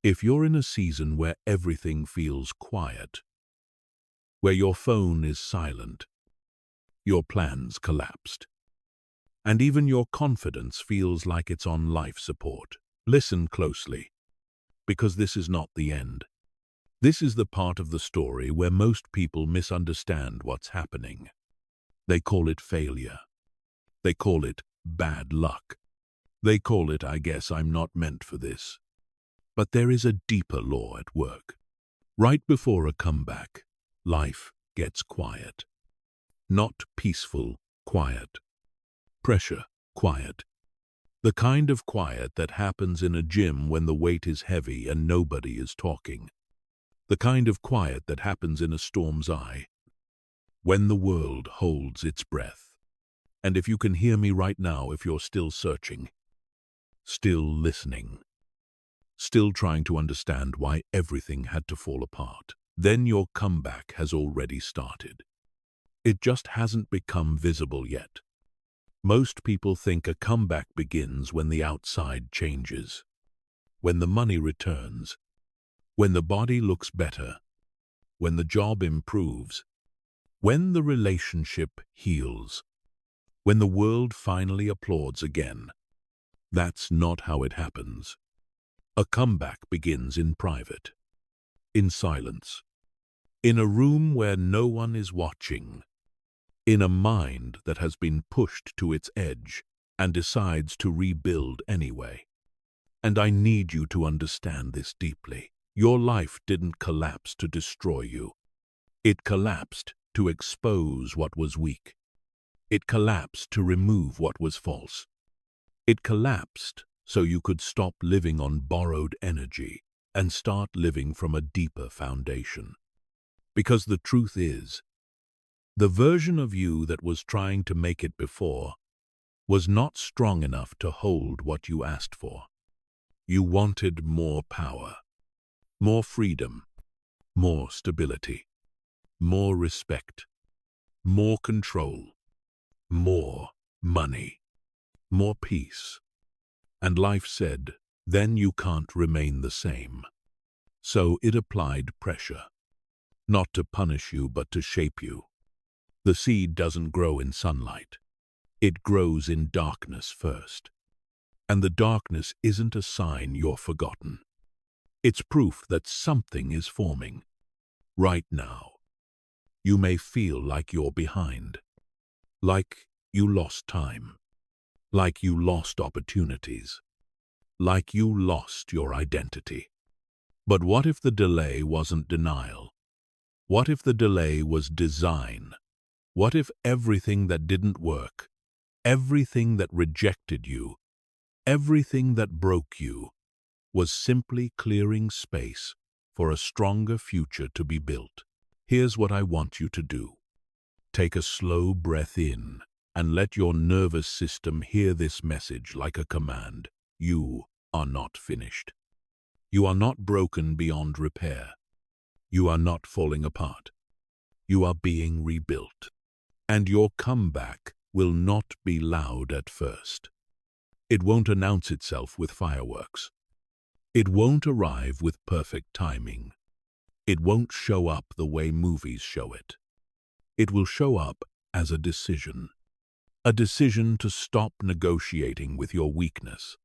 If you're in a season where everything feels quiet, where your phone is silent, your plans collapsed, and even your confidence feels like it's on life support, listen closely, because this is not the end. This is the part of the story where most people misunderstand what's happening. They call it failure. They call it bad luck. They call it, I guess I'm not meant for this. But there is a deeper law at work. Right before a comeback, life gets quiet. Not peaceful quiet. Pressure quiet. The kind of quiet that happens in a gym when the weight is heavy and nobody is talking. The kind of quiet that happens in a storm's eye, when the world holds its breath. And if you can hear me right now, if you're still searching, still listening, still trying to understand why everything had to fall apart, then your comeback has already started. It just hasn't become visible yet. Most people think a comeback begins when the outside changes, when the money returns, when the body looks better, when the job improves, when the relationship heals, when the world finally applauds again. That's not how it happens. A comeback begins in private, in silence, in a room where no one is watching, in a mind that has been pushed to its edge and decides to rebuild anyway. And I need you to understand this deeply. Your life didn't collapse to destroy you. It collapsed to expose what was weak. It collapsed to remove what was false. It collapsed so you could stop living on borrowed energy and start living from a deeper foundation. Because the truth is, the version of you that was trying to make it before was not strong enough to hold what you asked for. You wanted more power, more freedom, more stability, more respect, more control, more money, more peace. And life said, then you can't remain the same. So it applied pressure, not to punish you but to shape you. The seed doesn't grow in sunlight. It grows in darkness first. And the darkness isn't a sign you're forgotten. It's proof that something is forming. Right now, you may feel like you're behind, like you lost time, like you lost opportunities, like you lost your identity. But what if the delay wasn't denial? What if the delay was design? What if everything that didn't work, everything that rejected you, everything that broke you, was simply clearing space for a stronger future to be built? Here's what I want you to do. Take a slow breath in and let your nervous system hear this message like a command. You are not finished. You are not broken beyond repair. You are not falling apart. You are being rebuilt. And your comeback will not be loud at first. It won't announce itself with fireworks. It won't arrive with perfect timing. It won't show up the way movies show it. It will show up as a decision to stop negotiating with your weakness,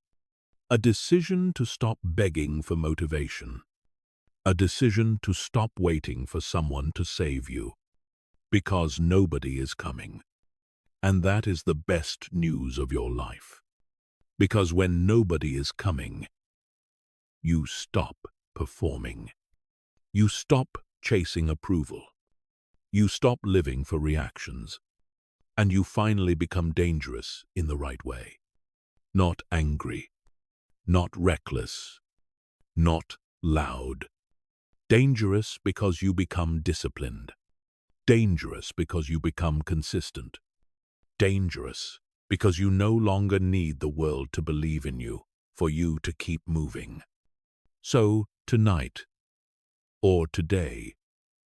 a decision to stop begging for motivation, a decision to stop waiting for someone to save you, because nobody is coming. And that is the best news of your life. Because when nobody is coming, you stop performing. You stop chasing approval. You stop living for reactions. And you finally become dangerous in the right way. Not angry. Not reckless. Not loud. Dangerous because you become disciplined. Dangerous because you become consistent. Dangerous because you no longer need the world to believe in you for you to keep moving. So, tonight, or today,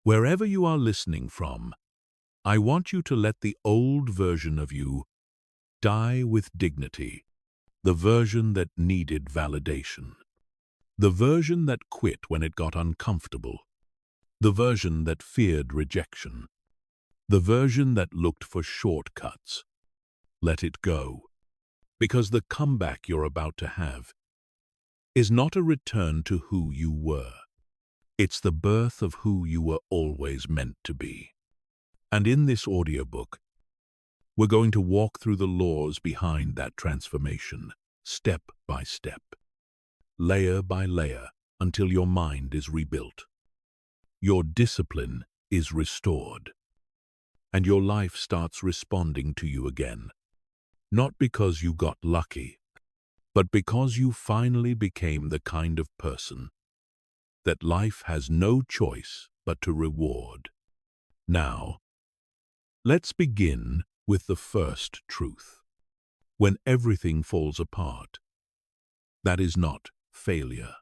wherever you are listening from, I want you to let the old version of you die with dignity, the version that needed validation, The version that quit when it got uncomfortable. The version that feared rejection. The version that looked for shortcuts. Let it go. Because the comeback you're about to have is not a return to who you were. It's the birth of who you were always meant to be. And in this audiobook, we're going to walk through the laws behind that transformation, step by step, layer by layer, until your mind is rebuilt. Your discipline is restored, and your life starts responding to you again. Not because you got lucky, but because you finally became the kind of person that life has no choice but to reward. Now, let's begin with the first truth. When everything falls apart, that is not failure.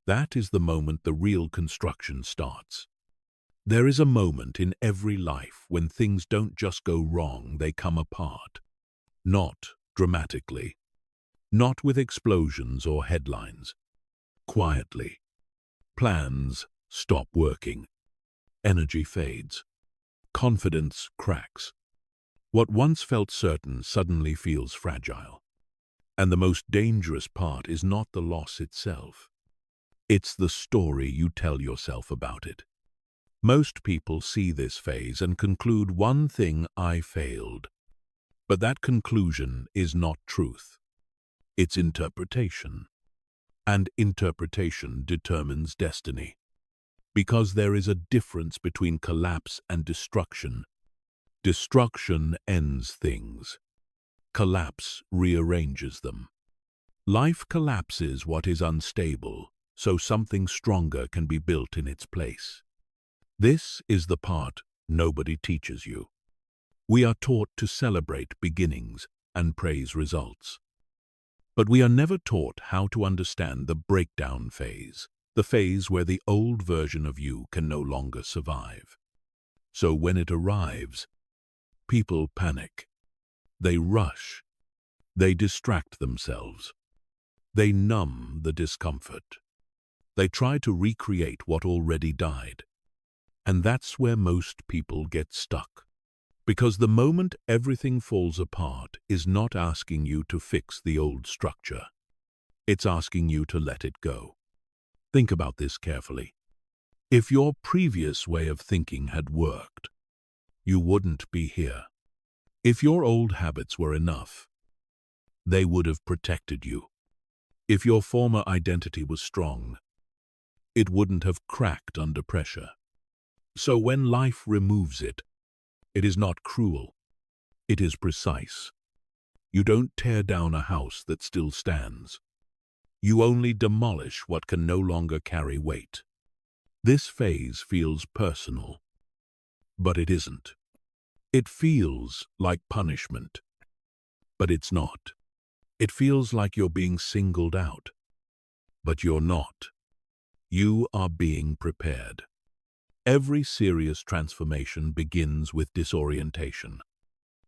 That is the moment the real construction starts. There is a moment in every life when things don't just go wrong, they come apart. Not dramatically, not with explosions or headlines. Quietly. Plans stop working. Energy fades. Confidence cracks. What once felt certain suddenly feels fragile. And the most dangerous part is not the loss itself. It's the story you tell yourself about it. Most people see this phase and conclude one thing: I failed. But that conclusion is not truth. It's interpretation. And interpretation determines destiny. Because there is a difference between collapse and destruction. Destruction ends things. Collapse rearranges them. Life collapses what is unstable, so something stronger can be built in its place. This is the part nobody teaches you. We are taught to celebrate beginnings and praise results. But we are never taught how to understand the breakdown phase, the phase where the old version of you can no longer survive. So when it arrives, people panic. They rush. They distract themselves. They numb the discomfort. They try to recreate what already died. And that's where most people get stuck. Because the moment everything falls apart is not asking you to fix the old structure. It's asking you to let it go. Think about this carefully. If your previous way of thinking had worked, you wouldn't be here. If your old habits were enough, they would have protected you. If your former identity was strong, it wouldn't have cracked under pressure. So when life removes it, it is not cruel. It is precise. You don't tear down a house that still stands. You only demolish what can no longer carry weight. This phase feels personal, but it isn't. It feels like punishment, but it's not. It feels like you're being singled out, but you're not. You are being prepared. Every serious transformation begins with disorientation.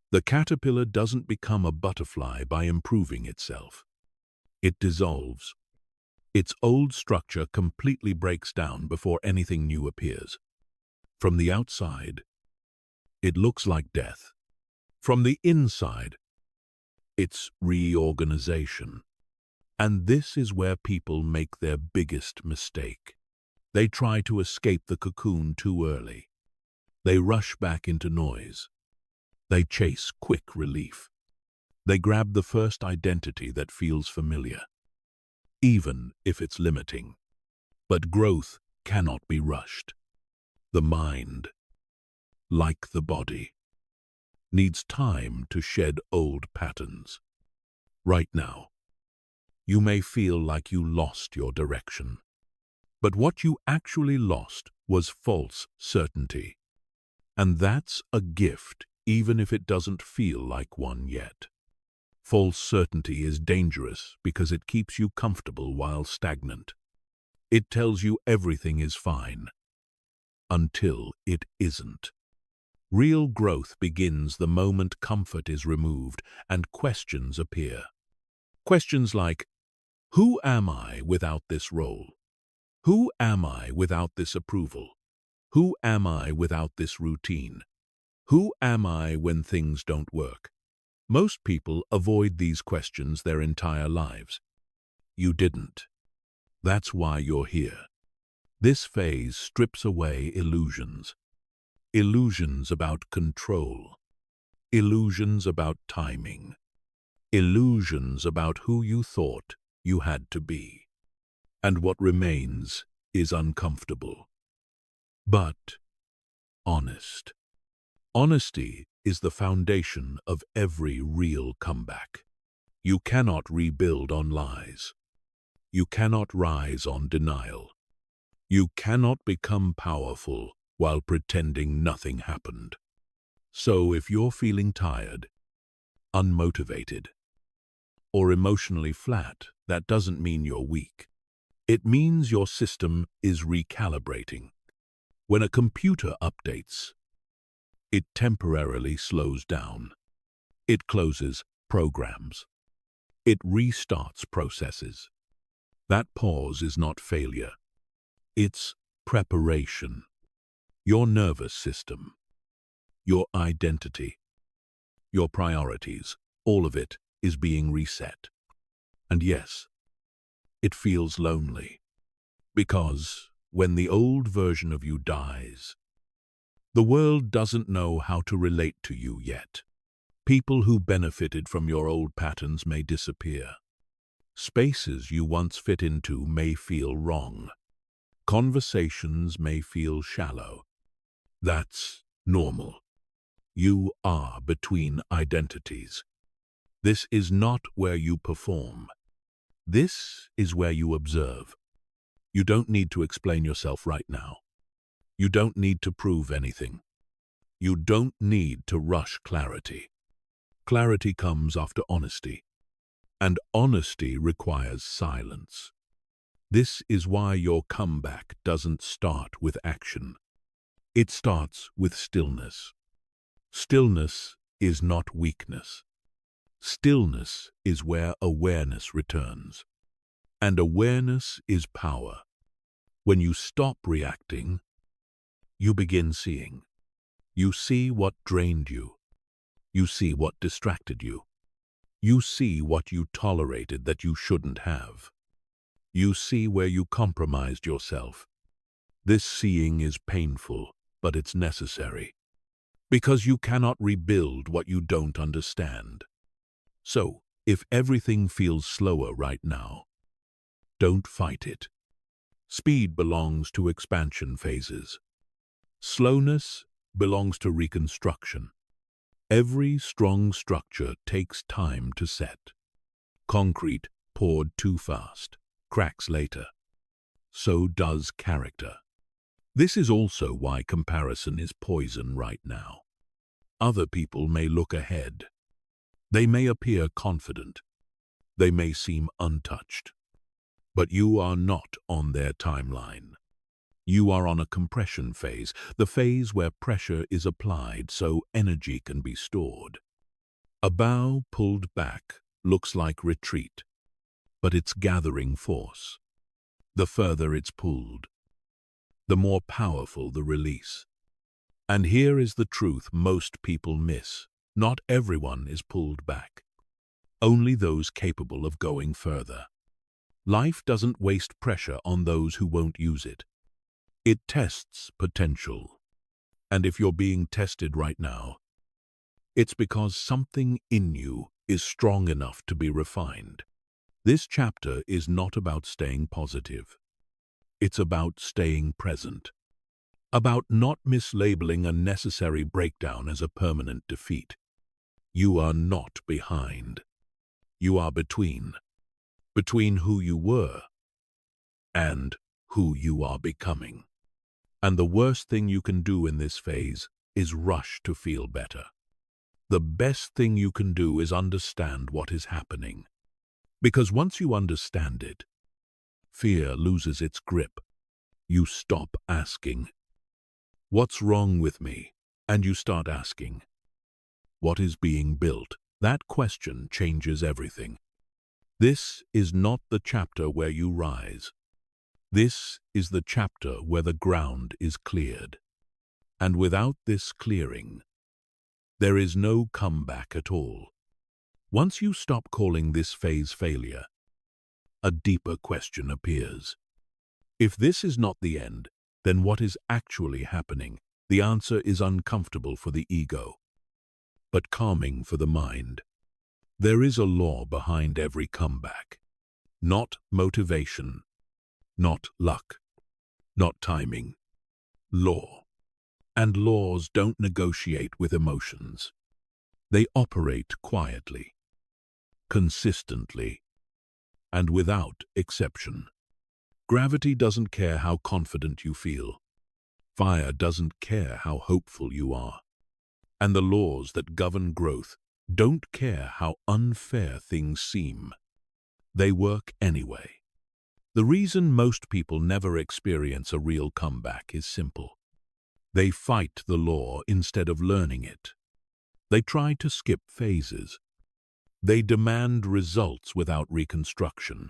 The caterpillar doesn't become a butterfly by improving itself. It dissolves. Its old structure completely breaks down before anything new appears. From the outside, it looks like death. From the inside, it's reorganization. And this is where people make their biggest mistake. They try to escape the cocoon too early. They rush back into noise. They chase quick relief. They grab the first identity that feels familiar, even if it's limiting. But growth cannot be rushed. The mind, like the body, needs time to shed old patterns. Right now, you may feel like you lost your direction. But what you actually lost was false certainty. And that's a gift, even if it doesn't feel like one yet. False certainty is dangerous because it keeps you comfortable while stagnant. It tells you everything is fine, until it isn't. Real growth begins the moment comfort is removed and questions appear. Questions like, Who am I without this role? Who am I without this approval? Who am I without this routine? Who am I when things don't work? Most people avoid these questions their entire lives. You didn't. That's why you're here. This phase strips away illusions. Illusions about control. Illusions about timing. Illusions about who you thought you had to be. And what remains is uncomfortable. But honest. Honesty is the foundation of every real comeback. You cannot rebuild on lies. You cannot rise on denial. You cannot become powerful while pretending nothing happened. So if you're feeling tired, unmotivated, or emotionally flat, that doesn't mean you're weak. It means your system is recalibrating. When a computer updates, it temporarily slows down. It closes programs. It restarts processes. That pause is not failure. It's preparation. Your nervous system, your identity, your priorities, all of it is being reset. And yes, it feels lonely. Because when the old version of you dies, the world doesn't know how to relate to you yet. People who benefited from your old patterns may disappear. Spaces you once fit into may feel wrong. Conversations may feel shallow. That's normal. You are between identities. This is not where you perform. This is where you observe. You don't need to explain yourself right now. You don't need to prove anything. You don't need to rush clarity. Clarity comes after honesty, and honesty requires silence. This is why your comeback doesn't start with action. It starts with stillness. Stillness is not weakness. Stillness is where awareness returns. And awareness is power. When you stop reacting, you begin seeing. You see what drained you. You see what distracted you. You see what you tolerated that you shouldn't have. You see where you compromised yourself. This seeing is painful, but it's necessary. Because you cannot rebuild what you don't understand. So, if everything feels slower right now, don't fight it. Speed belongs to expansion phases. Slowness belongs to reconstruction. Every strong structure takes time to set. Concrete poured too fast cracks later. So does character. This is also why comparison is poison right now. Other people may look ahead. They may appear confident. They may seem untouched. But you are not on their timeline. You are on a compression phase, the phase where pressure is applied so energy can be stored. A bow pulled back looks like retreat, but it's gathering force. The further it's pulled, the more powerful the release. And here is the truth most people miss. Not everyone is pulled back. Only those capable of going further. Life doesn't waste pressure on those who won't use it. It tests potential. And if you're being tested right now, it's because something in you is strong enough to be refined. This chapter is not about staying positive. It's about staying present. About not mislabeling a necessary breakdown as a permanent defeat. You are not behind. You are between. Between who you were and who you are becoming. And the worst thing you can do in this phase is rush to feel better. The best thing you can do is understand what is happening. Because once you understand it, fear loses its grip. You stop asking, "What's wrong with me?" And you start asking, "What is being built?" That question changes everything. This is not the chapter where you rise. This is the chapter where the ground is cleared. And without this clearing, there is no comeback at all. Once you stop calling this phase failure, a deeper question appears. If this is not the end, then what is actually happening? The answer is uncomfortable for the ego, but calming for the mind. There is a law behind every comeback. Not motivation, not luck, not timing. Law. And laws don't negotiate with emotions. They operate quietly, consistently, and without exception. Gravity doesn't care how confident you feel. Fire doesn't care how hopeful you are. And the laws that govern growth don't care how unfair things seem. They work anyway. The reason most people never experience a real comeback is simple. They fight the law instead of learning it. They try to skip phases. They demand results without reconstruction.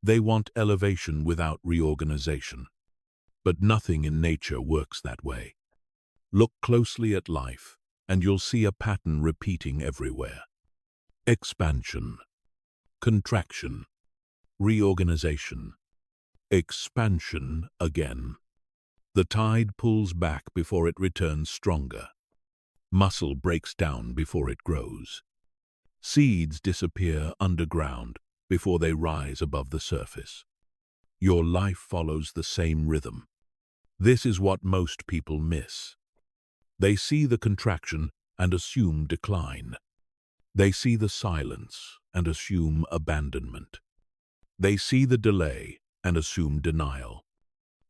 They want elevation without reorganization. But nothing in nature works that way. Look closely at life, and you'll see a pattern repeating everywhere. Expansion, contraction, reorganization, expansion again. The tide pulls back before it returns stronger. Muscle breaks down before it grows. Seeds disappear underground before they rise above the surface. Your life follows the same rhythm. This is what most people miss. They see the contraction and assume decline. They see the silence and assume abandonment. They see the delay and assume denial.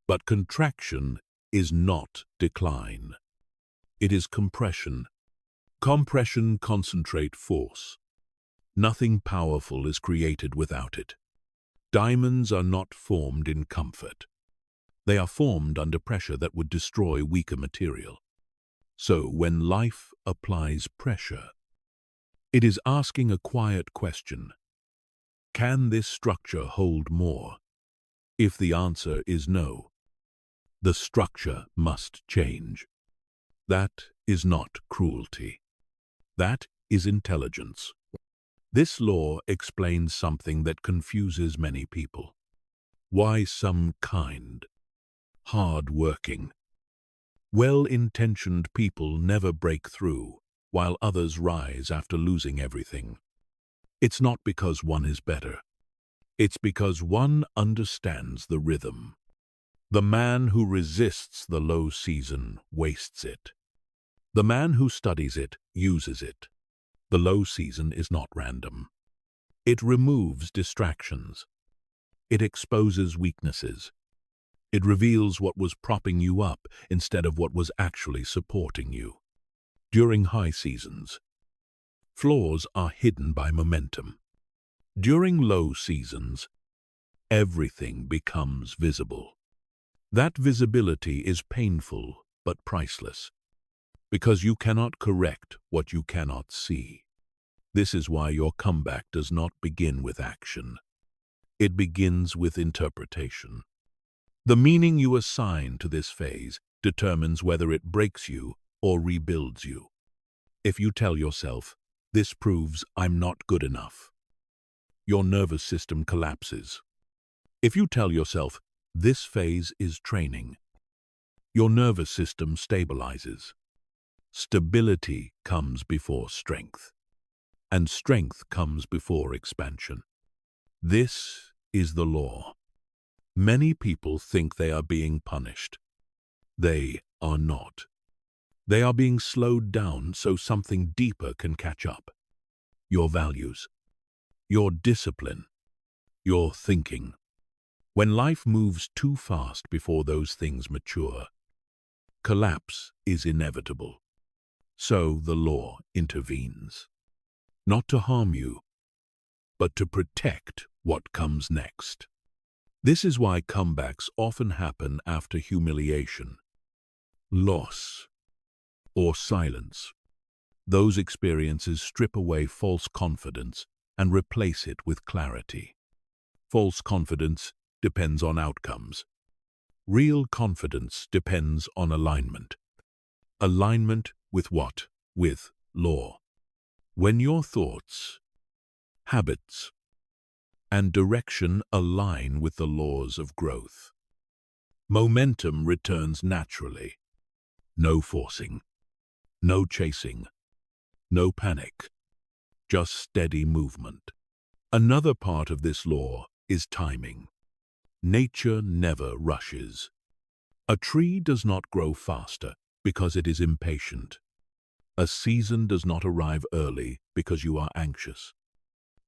But contraction is not decline. It is compression. Compression concentrates force. Nothing powerful is created without it. Diamonds are not formed in comfort. They are formed under pressure that would destroy weaker material. So when life applies pressure, it is asking a quiet question. Can this structure hold more? If the answer is no, the structure must change. That is not cruelty. That is intelligence. This law explains something that confuses many people. Why some kind, hard-working, well-intentioned people never break through, while others rise after losing everything. It's not because one is better. It's because one understands the rhythm. The man who resists the low season wastes it. The man who studies it uses it. The low season is not random. It removes distractions. It exposes weaknesses. It reveals what was propping you up instead of what was actually supporting you. During high seasons, flaws are hidden by momentum. During low seasons, everything becomes visible. That visibility is painful but priceless, because you cannot correct what you cannot see. This is why your comeback does not begin with action. It begins with interpretation. The meaning you assign to this phase determines whether it breaks you or rebuilds you. If you tell yourself, "This proves I'm not good enough," your nervous system collapses. If you tell yourself, "This phase is training," your nervous system stabilizes. Stability comes before strength, and strength comes before expansion. This is the law. Many people think they are being punished. They are not. They are being slowed down so something deeper can catch up. Your values, your discipline, your thinking. When life moves too fast before those things mature, collapse is inevitable. So the law intervenes, not to harm you, but to protect what comes next. This is why comebacks often happen after humiliation, loss, or silence. Those experiences strip away false confidence and replace it with clarity. False confidence depends on outcomes. Real confidence depends on alignment. Alignment with what? With law. When your thoughts, habits, and direction align with the laws of growth, momentum returns naturally. No forcing, no chasing, no panic, just steady movement. Another part of this law is timing. Nature never rushes. A tree does not grow faster because it is impatient. A season does not arrive early because you are anxious.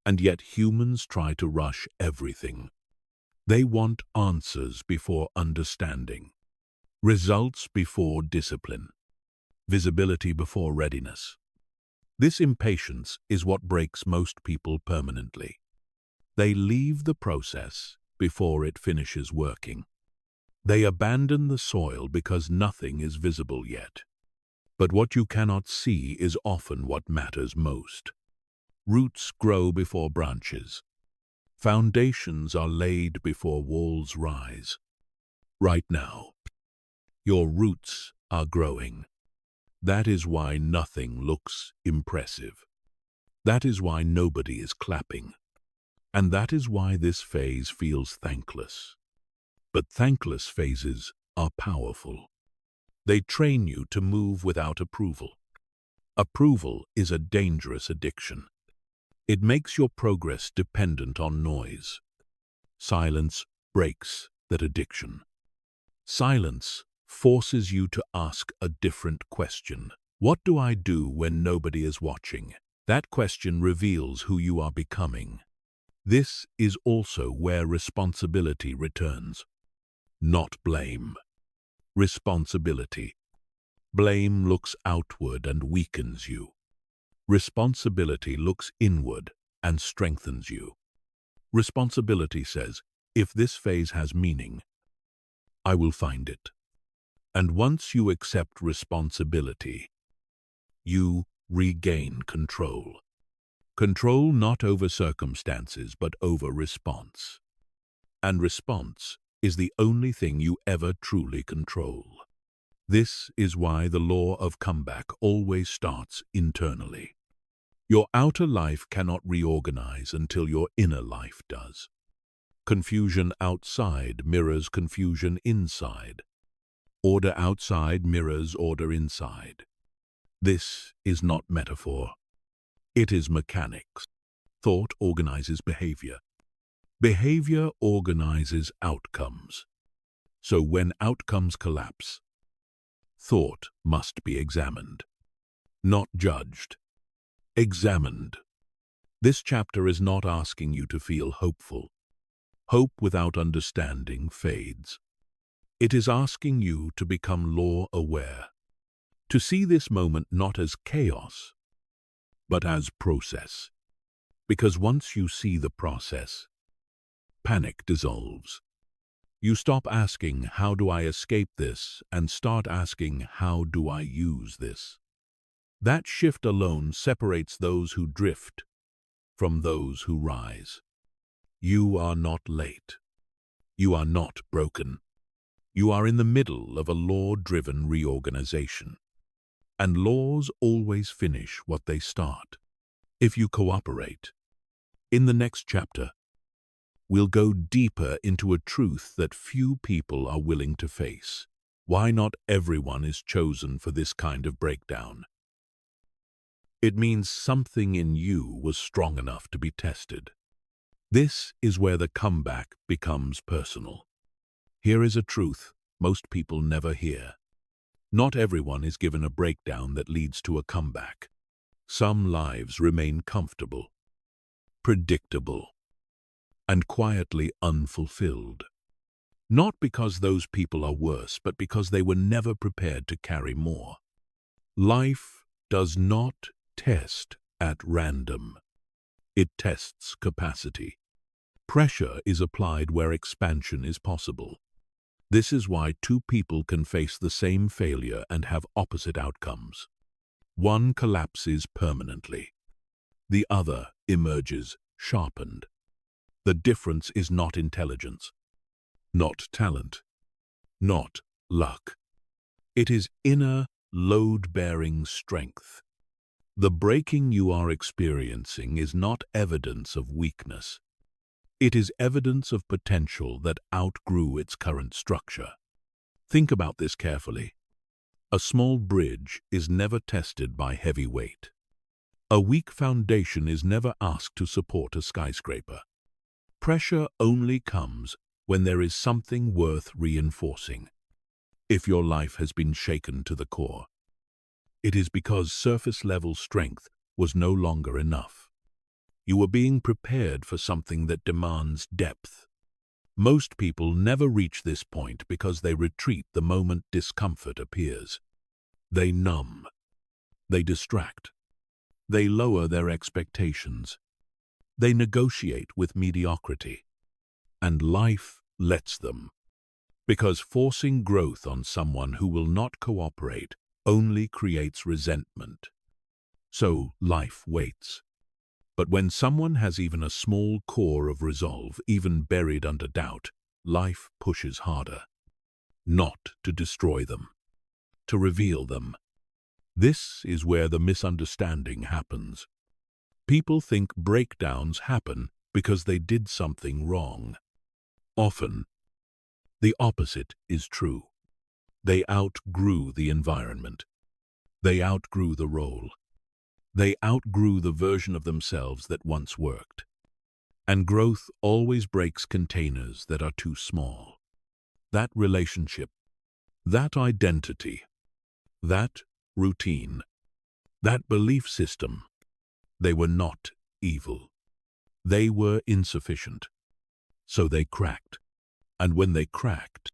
And yet humans try to rush everything. They want answers before understanding, results before discipline, visibility before readiness. This impatience is what breaks most people permanently. They leave the process before it finishes working. They abandon the soil because nothing is visible yet. But what you cannot see is often what matters most. Roots grow before branches. Foundations are laid before walls rise. Right now, your roots are growing. That is why nothing looks impressive. That is why nobody is clapping. And that is why this phase feels thankless. But thankless phases are powerful. They train you to move without approval. Approval is a dangerous addiction. It makes your progress dependent on noise. Silence breaks that addiction. Silence forces you to ask a different question. What do I do when nobody is watching? That question reveals who you are becoming. This is also where responsibility returns. Not blame. Responsibility. Blame looks outward and weakens you. Responsibility looks inward and strengthens you. Responsibility says, if this phase has meaning, I will find it. And once you accept responsibility, you regain control. Control not over circumstances, but over response. And response is the only thing you ever truly control. This is why the law of comeback always starts internally. Your outer life cannot reorganize until your inner life does. Confusion outside mirrors confusion inside. Order outside mirrors order inside. This is not metaphor. It is mechanics. Thought organizes behavior. Behavior organizes outcomes. So when outcomes collapse, thought must be examined. Not judged. Examined. This chapter is not asking you to feel hopeful. Hope without understanding fades. It is asking you to become law-aware, to see this moment not as chaos, but as process. Because once you see the process, panic dissolves. You stop asking, how do I escape this, and start asking, how do I use this? That shift alone separates those who drift from those who rise. You are not late. You are not broken. You are in the middle of a law-driven reorganization. And laws always finish what they start. If you cooperate, in the next chapter, we'll go deeper into a truth that few people are willing to face. Why not everyone is chosen for this kind of breakdown? It means something in you was strong enough to be tested. This is where the comeback becomes personal. Here is a truth most people never hear. Not everyone is given a breakdown that leads to a comeback. Some lives remain comfortable, predictable, and quietly unfulfilled. Not because those people are worse, but because they were never prepared to carry more. Life does not test at random. It tests capacity. Pressure is applied where expansion is possible. This is why two people can face the same failure and have opposite outcomes. One collapses permanently. The other emerges sharpened. The difference is not intelligence, not talent, not luck. It is inner, load-bearing strength. The breaking you are experiencing is not evidence of weakness. It is evidence of potential that outgrew its current structure. Think about this carefully. A small bridge is never tested by heavy weight. A weak foundation is never asked to support a skyscraper. Pressure only comes when there is something worth reinforcing. If your life has been shaken to the core, it is because surface-level strength was no longer enough. You were being prepared for something that demands depth. Most people never reach this point because they retreat the moment discomfort appears. They numb. They distract. They lower their expectations. They negotiate with mediocrity. And life lets them. Because forcing growth on someone who will not cooperate only creates resentment. So life waits. But when someone has even a small core of resolve, even buried under doubt, life pushes harder. Not to destroy them, to reveal them. This is where the misunderstanding happens. People think breakdowns happen because they did something wrong. Often, the opposite is true. They outgrew the environment. They outgrew the role. They outgrew the version of themselves that once worked. And growth always breaks containers that are too small. That relationship, that identity, that routine, that belief system, they were not evil. They were insufficient. So they cracked. And when they cracked,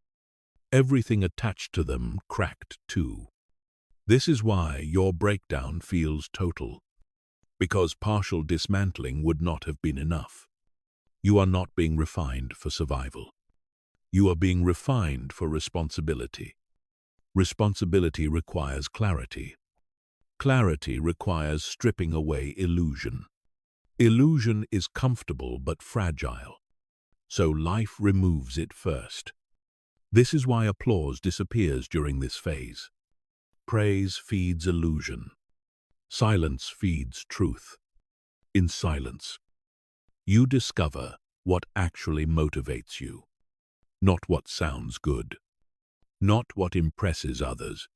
everything attached to them cracked too. This is why your breakdown feels total, because partial dismantling would not have been enough. You are not being refined for survival. You are being refined for responsibility. Responsibility requires clarity. Clarity requires stripping away illusion. Illusion is comfortable but fragile, so life removes it first. This is why applause disappears during this phase. Praise feeds illusion. Silence feeds truth. In silence, you discover what actually motivates you. Not what sounds good. Not what impresses others.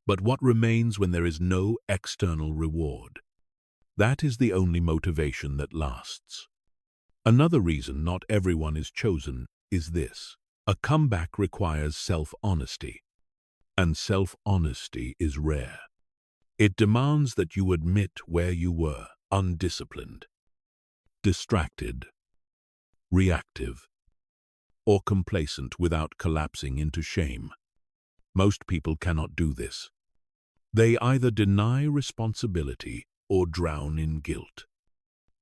But what remains when there is no external reward. That is the only motivation that lasts. Another reason not everyone is chosen is this. A comeback requires self-honesty. And self-honesty is rare. It demands that you admit where you were undisciplined, distracted, reactive, or complacent without collapsing into shame. Most people cannot do this. They either deny responsibility or drown in guilt.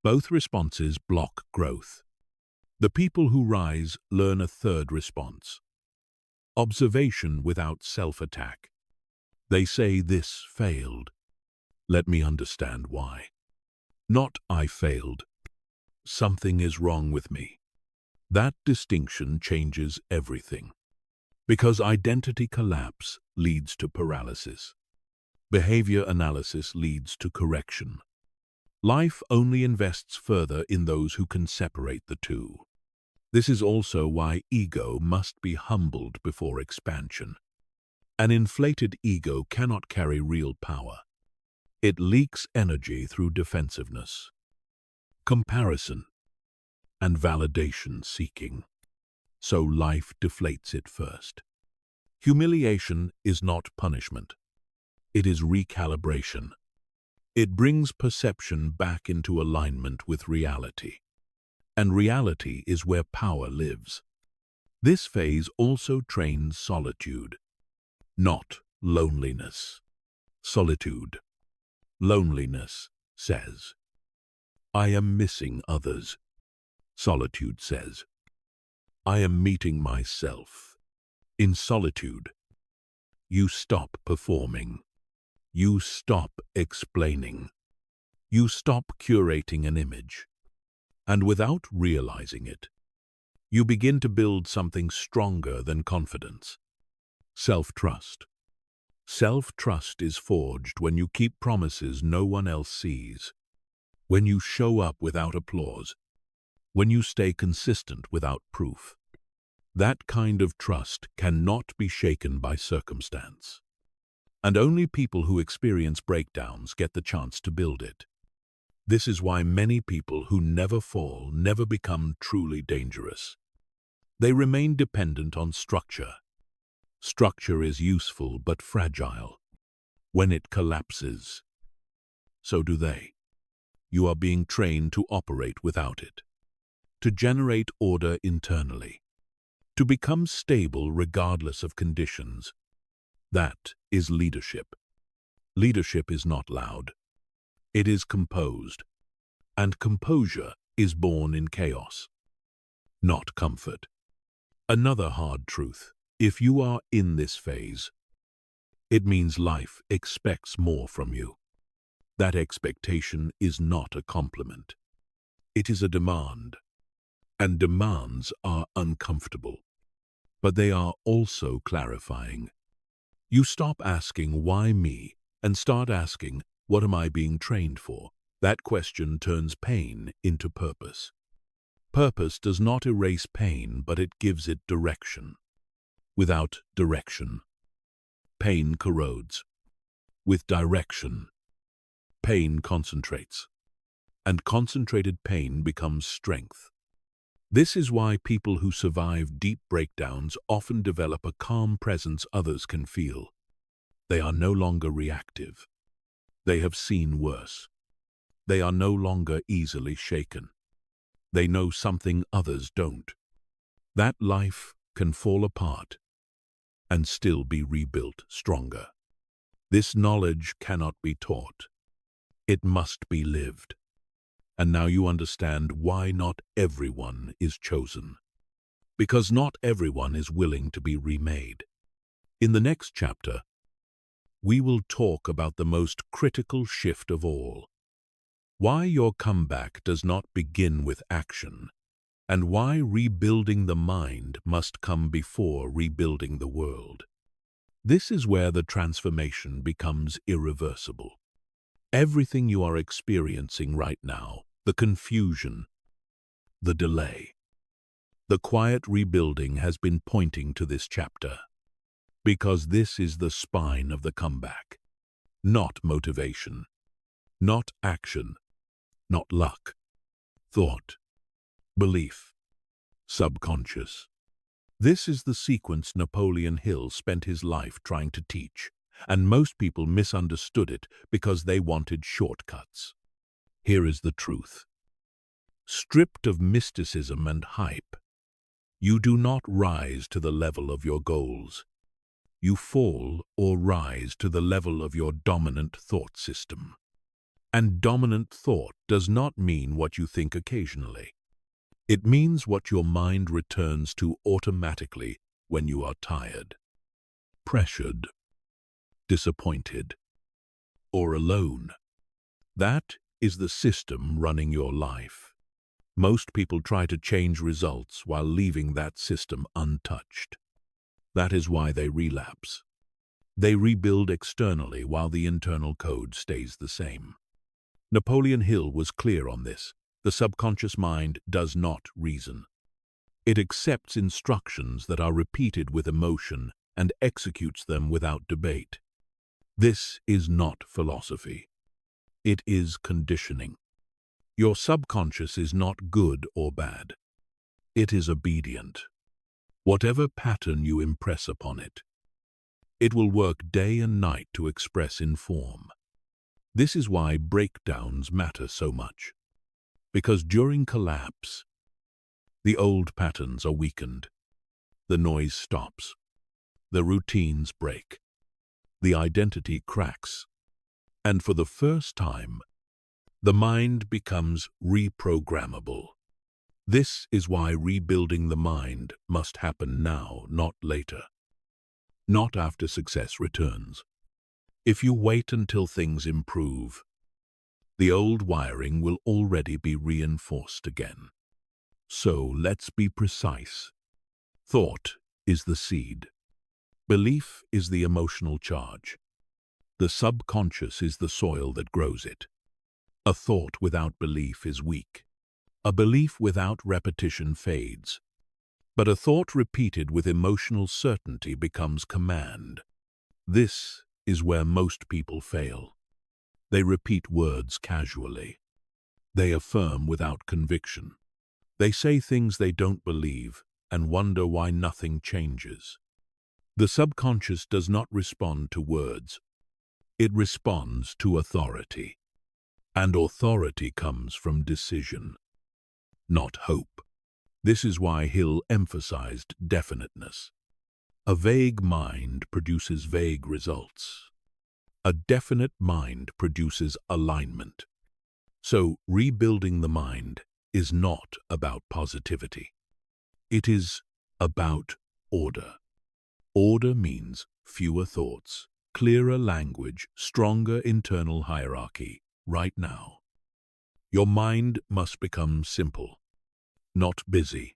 Both responses block growth. The people who rise learn a third response. Observation without self-attack. They say this failed. Let me understand why. Not I failed. Something is wrong with me. That distinction changes everything. Because identity collapse leads to paralysis. Behavior analysis leads to correction. Life only invests further in those who can separate the two. This is also why ego must be humbled before expansion. An inflated ego cannot carry real power. It leaks energy through defensiveness, comparison, and validation seeking. So life deflates it first. Humiliation is not punishment. It is recalibration. It brings perception back into alignment with reality. And reality is where power lives. This phase also trains solitude, not loneliness. Solitude. Loneliness says, I am missing others. Solitude says, I am meeting myself. In solitude, you stop performing. You stop explaining. You stop curating an image, and without realizing it, you begin to build something stronger than confidence. Self-trust. Self-trust is forged when you keep promises no one else sees, when you show up without applause, when you stay consistent without proof. That kind of trust cannot be shaken by circumstance. And only people who experience breakdowns get the chance to build it. This is why many people who never fall never become truly dangerous. They remain dependent on structure. Structure is useful but fragile. When it collapses, so do they. You are being trained to operate without it, to generate order internally, to become stable regardless of conditions. That is leadership. Leadership is not loud. It is composed, and composure is born in chaos, not comfort. Another hard truth: if you are in this phase, it means life expects more from you. That expectation is not a compliment. It is a demand, and demands are uncomfortable, but they are also clarifying. You stop asking, "Why me?" and start asking, "What am I being trained for?" That question turns pain into purpose. Purpose does not erase pain, but it gives it direction. Without direction, pain corrodes. With direction, pain concentrates. And concentrated pain becomes strength. This is why people who survive deep breakdowns often develop a calm presence others can feel. They are no longer reactive. They have seen worse. They are no longer easily shaken. They know something others don't. That life can fall apart and still be rebuilt stronger. This knowledge cannot be taught. It must be lived. And now you understand why not everyone is chosen. Because not everyone is willing to be remade. In the next chapter, we will talk about the most critical shift of all. Why your comeback does not begin with action, and why rebuilding the mind must come before rebuilding the world. This is where the transformation becomes irreversible. Everything you are experiencing right now, the confusion, the delay, the quiet rebuilding has been pointing to this chapter. Because this is the spine of the comeback. Not motivation, not action, not luck, thought, belief, subconscious. This is the sequence Napoleon Hill spent his life trying to teach, and most people misunderstood it because they wanted shortcuts. Here is the truth. Stripped of mysticism and hype, you do not rise to the level of your goals. You fall or rise to the level of your dominant thought system. And dominant thought does not mean what you think occasionally. It means what your mind returns to automatically when you are tired, pressured, disappointed, or alone. That is the system running your life. Most people try to change results while leaving that system untouched. That is why they relapse. They rebuild externally while the internal code stays the same. Napoleon Hill was clear on this. The subconscious mind does not reason. It accepts instructions that are repeated with emotion and executes them without debate. This is not philosophy. It is conditioning. Your subconscious is not good or bad. It is obedient. Whatever pattern you impress upon it, it will work day and night to express in form. This is why breakdowns matter so much. Because during collapse, the old patterns are weakened. The noise stops. The routines break. The identity cracks. And for the first time, the mind becomes reprogrammable. This is why rebuilding the mind must happen now, not later. Not after success returns. If you wait until things improve, the old wiring will already be reinforced again. So let's be precise. Thought is the seed. Belief is the emotional charge. The subconscious is the soil that grows it. A thought without belief is weak. A belief without repetition fades. But a thought repeated with emotional certainty becomes command. This is where most people fail. They repeat words casually. They affirm without conviction. They say things they don't believe and wonder why nothing changes. The subconscious does not respond to words. It responds to authority. And authority comes from decision, not hope. This is why Hill emphasized definiteness. A vague mind produces vague results. A definite mind produces alignment. So, rebuilding the mind is not about positivity. It is about order. Order means fewer thoughts, clearer language, stronger internal hierarchy. Right now, your mind must become simple, not busy,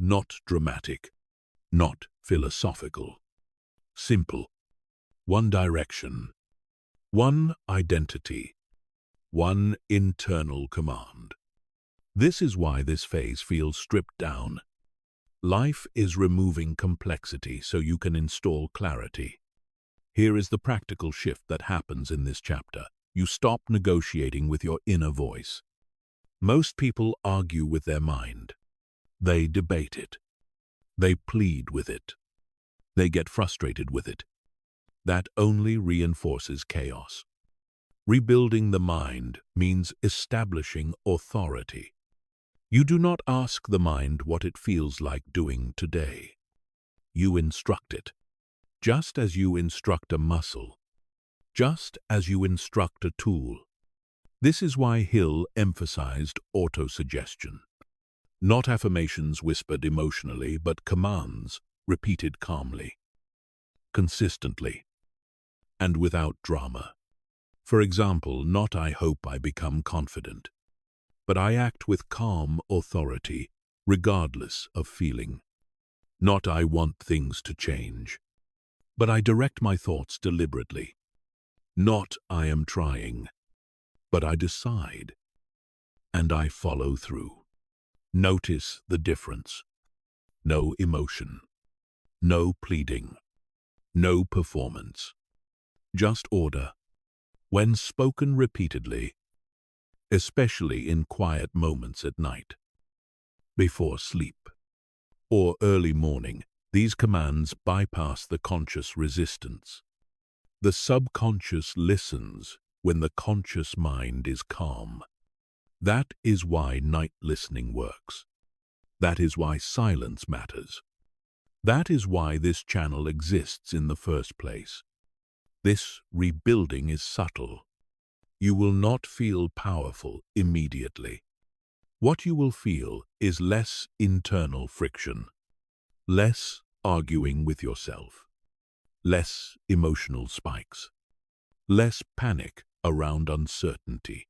not dramatic, not philosophical. Simple. One direction, one identity, one internal command. This is why this phase feels stripped down. Life is removing complexity so you can install clarity. Here is the practical shift that happens in this chapter. You stop negotiating with your inner voice. Most people argue with their mind. They debate it. They plead with it. They get frustrated with it. That only reinforces chaos. Rebuilding the mind means establishing authority. You do not ask the mind what it feels like doing today. You instruct it, just as you instruct a muscle, just as you instruct a tool. This is why Hill emphasized autosuggestion. Not affirmations whispered emotionally, but commands repeated calmly, consistently, and without drama. For example, not "I hope I become confident," but "I act with calm authority, regardless of feeling." Not "I want things to change," but "I direct my thoughts deliberately." Not "I am trying," but "I decide," and "I follow through." Notice the difference. No emotion. No pleading. No performance. Just order. When spoken repeatedly, especially in quiet moments at night, before sleep, or early morning, these commands bypass the conscious resistance. The subconscious listens when the conscious mind is calm. That is why night listening works. That is why silence matters. That is why this channel exists in the first place. This rebuilding is subtle. You will not feel powerful immediately. What you will feel is less internal friction, less arguing with yourself, less emotional spikes, less panic around uncertainty.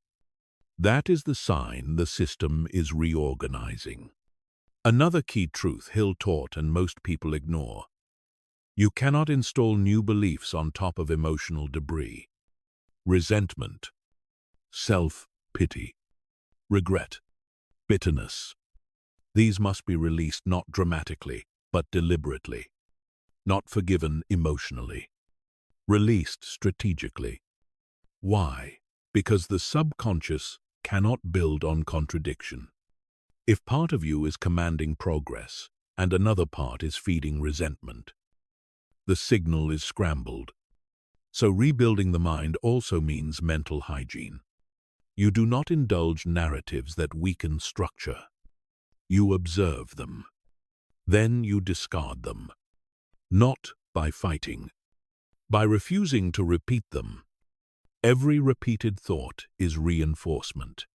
That is the sign the system is reorganizing. Another key truth Hill taught and most people ignore: you cannot install new beliefs on top of emotional debris. Resentment, self-pity, regret, bitterness. These must be released not dramatically, but deliberately. Not forgiven emotionally. Released strategically. Why? Because the subconscious cannot build on contradiction. If part of you is commanding progress and another part is feeding resentment, the signal is scrambled. So rebuilding the mind also means mental hygiene. You do not indulge narratives that weaken structure. You observe them. Then you discard them. Not by fighting, by refusing to repeat them. Every repeated thought is reinforcement.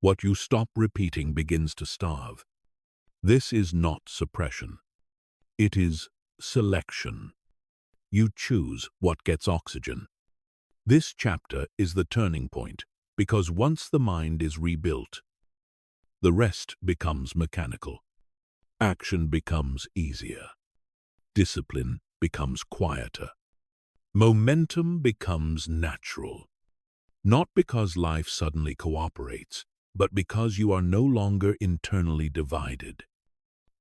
What you stop repeating begins to starve. This is not suppression. It is selection. You choose what gets oxygen. This chapter is the turning point. Because once the mind is rebuilt, the rest becomes mechanical. Action becomes easier. Discipline becomes quieter. Momentum becomes natural. Not because life suddenly cooperates, but because you are no longer internally divided.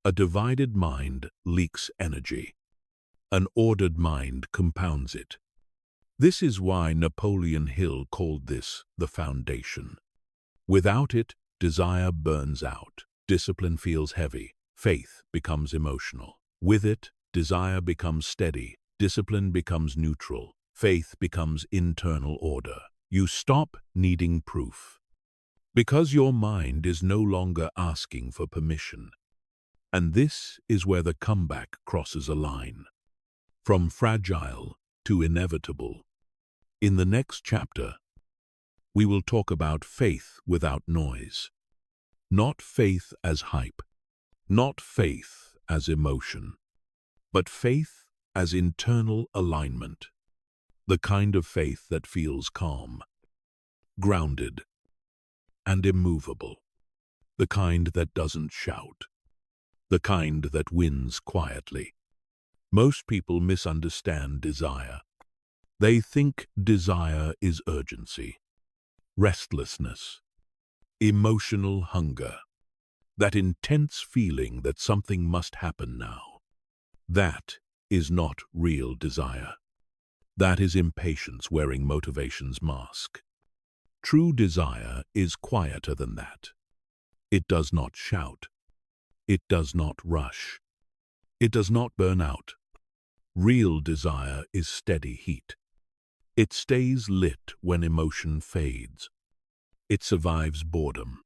A divided mind leaks energy. An ordered mind compounds it. This is why Napoleon Hill called this the foundation. Without it, desire burns out. Discipline feels heavy. Faith becomes emotional. With it, desire becomes steady. Discipline becomes neutral. Faith becomes internal order. You stop needing proof. Because your mind is no longer asking for permission. And this is where the comeback crosses a line. From fragile to inevitable. In the next chapter, we will talk about faith without noise. Not faith as hype. Not faith as emotion. But faith as internal alignment. The kind of faith that feels calm, grounded, and immovable. The kind that doesn't shout. The kind that wins quietly. Most people misunderstand desire. They think desire is urgency, restlessness, emotional hunger, that intense feeling that something must happen now. That is not real desire. That is impatience wearing motivation's mask. True desire is quieter than that. It does not shout. It does not rush. It does not burn out. Real desire is steady heat. It stays lit when emotion fades. It survives boredom.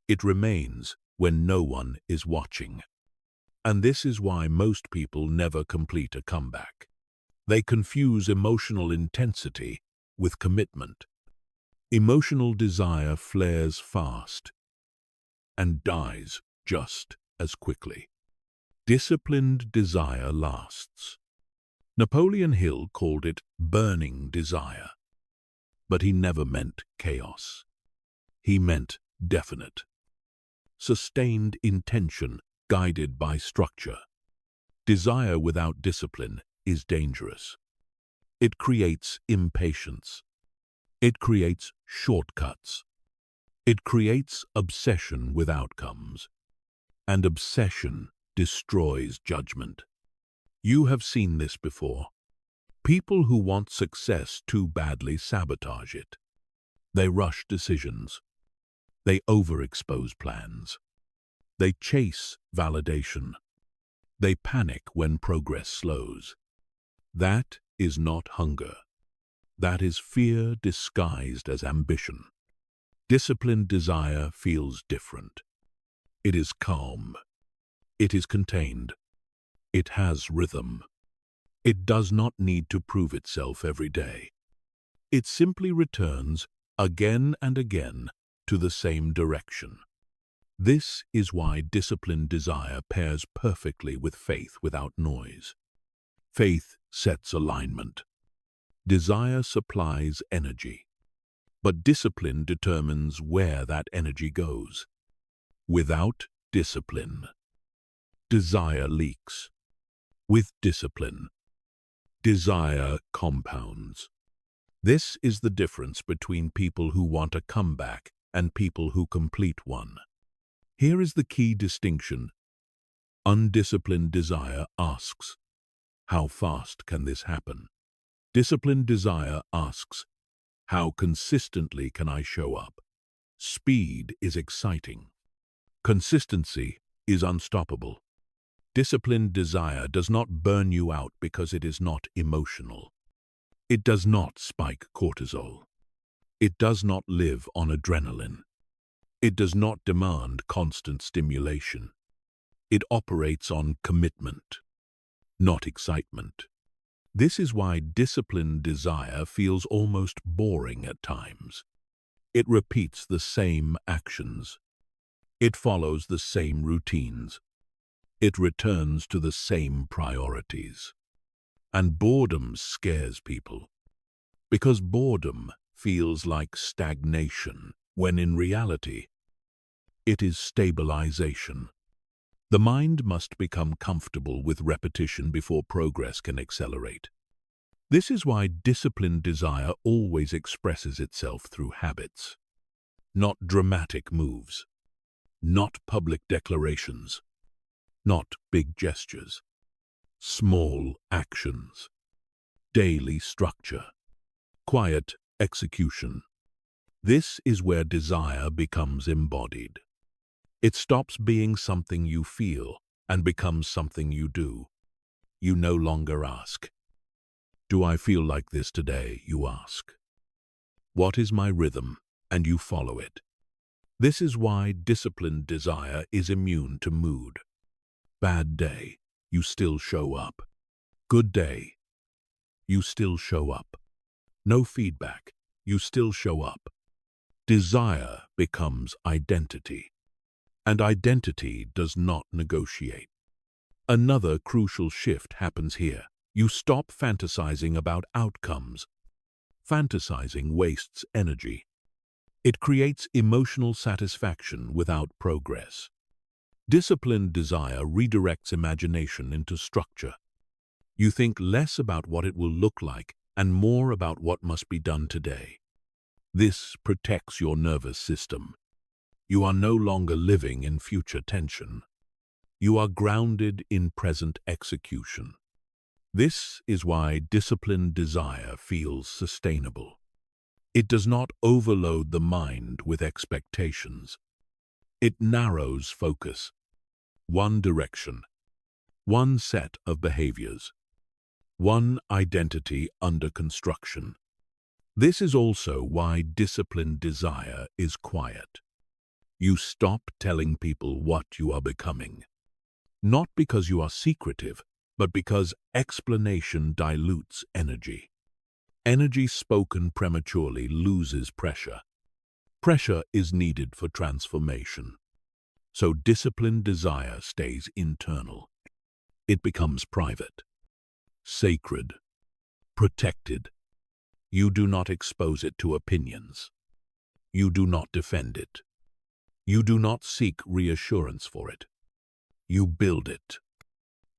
It remains when no one is watching. And this is why most people never complete a comeback. They confuse emotional intensity with commitment. Emotional desire flares fast and dies just as quickly. Disciplined desire lasts. Napoleon Hill called it burning desire, but he never meant chaos. He meant definite, sustained intention guided by structure. Desire without discipline is dangerous. It creates impatience. It creates shortcuts. It creates obsession with outcomes. And obsession destroys judgment. You have seen this before. People who want success too badly sabotage it. They rush decisions. They overexpose plans. They chase validation. They panic when progress slows. That is not hunger. That is fear disguised as ambition. Disciplined desire feels different. It is calm. It is contained. It has rhythm. It does not need to prove itself every day. It simply returns again and again to the same direction. This is why disciplined desire pairs perfectly with faith without noise. Faith sets alignment. Desire supplies energy. But discipline determines where that energy goes. Without discipline, desire leaks. With discipline, desire compounds. This is the difference between people who want a comeback and people who complete one. Here is the key distinction. Undisciplined desire asks, how fast can this happen? Disciplined desire asks, how consistently can I show up? Speed is exciting. Consistency is unstoppable. Disciplined desire does not burn you out because it is not emotional. It does not spike cortisol. It does not live on adrenaline. It does not demand constant stimulation. It operates on commitment, not excitement. This is why disciplined desire feels almost boring at times. It repeats the same actions. It follows the same routines. It returns to the same priorities. And boredom scares people. Because boredom feels like stagnation, when in reality, it is stabilization. The mind must become comfortable with repetition before progress can accelerate. This is why disciplined desire always expresses itself through habits, not dramatic moves, not public declarations, not big gestures, small actions, daily structure, quiet execution. This is where desire becomes embodied. It stops being something you feel and becomes something you do. You no longer ask, "Do I feel like this today?" You ask, "What is my rhythm?" And you follow it. This is why disciplined desire is immune to mood. Bad day, you still show up. Good day, you still show up. No feedback, you still show up. Desire becomes identity, and identity does not negotiate. Another crucial shift happens here. You stop fantasizing about outcomes. Fantasizing wastes energy. It creates emotional satisfaction without progress. Disciplined desire redirects imagination into structure. You think less about what it will look like and more about what must be done today. This protects your nervous system. You are no longer living in future tension. You are grounded in present execution. This is why disciplined desire feels sustainable. It does not overload the mind with expectations. It narrows focus. One direction, one set of behaviors, one identity under construction. This is also why disciplined desire is quiet. You stop telling people what you are becoming. Not because you are secretive, but because explanation dilutes energy. Energy spoken prematurely loses pressure. Pressure is needed for transformation. So disciplined desire stays internal. It becomes private, sacred, protected. You do not expose it to opinions. You do not defend it. You do not seek reassurance for it. You build it.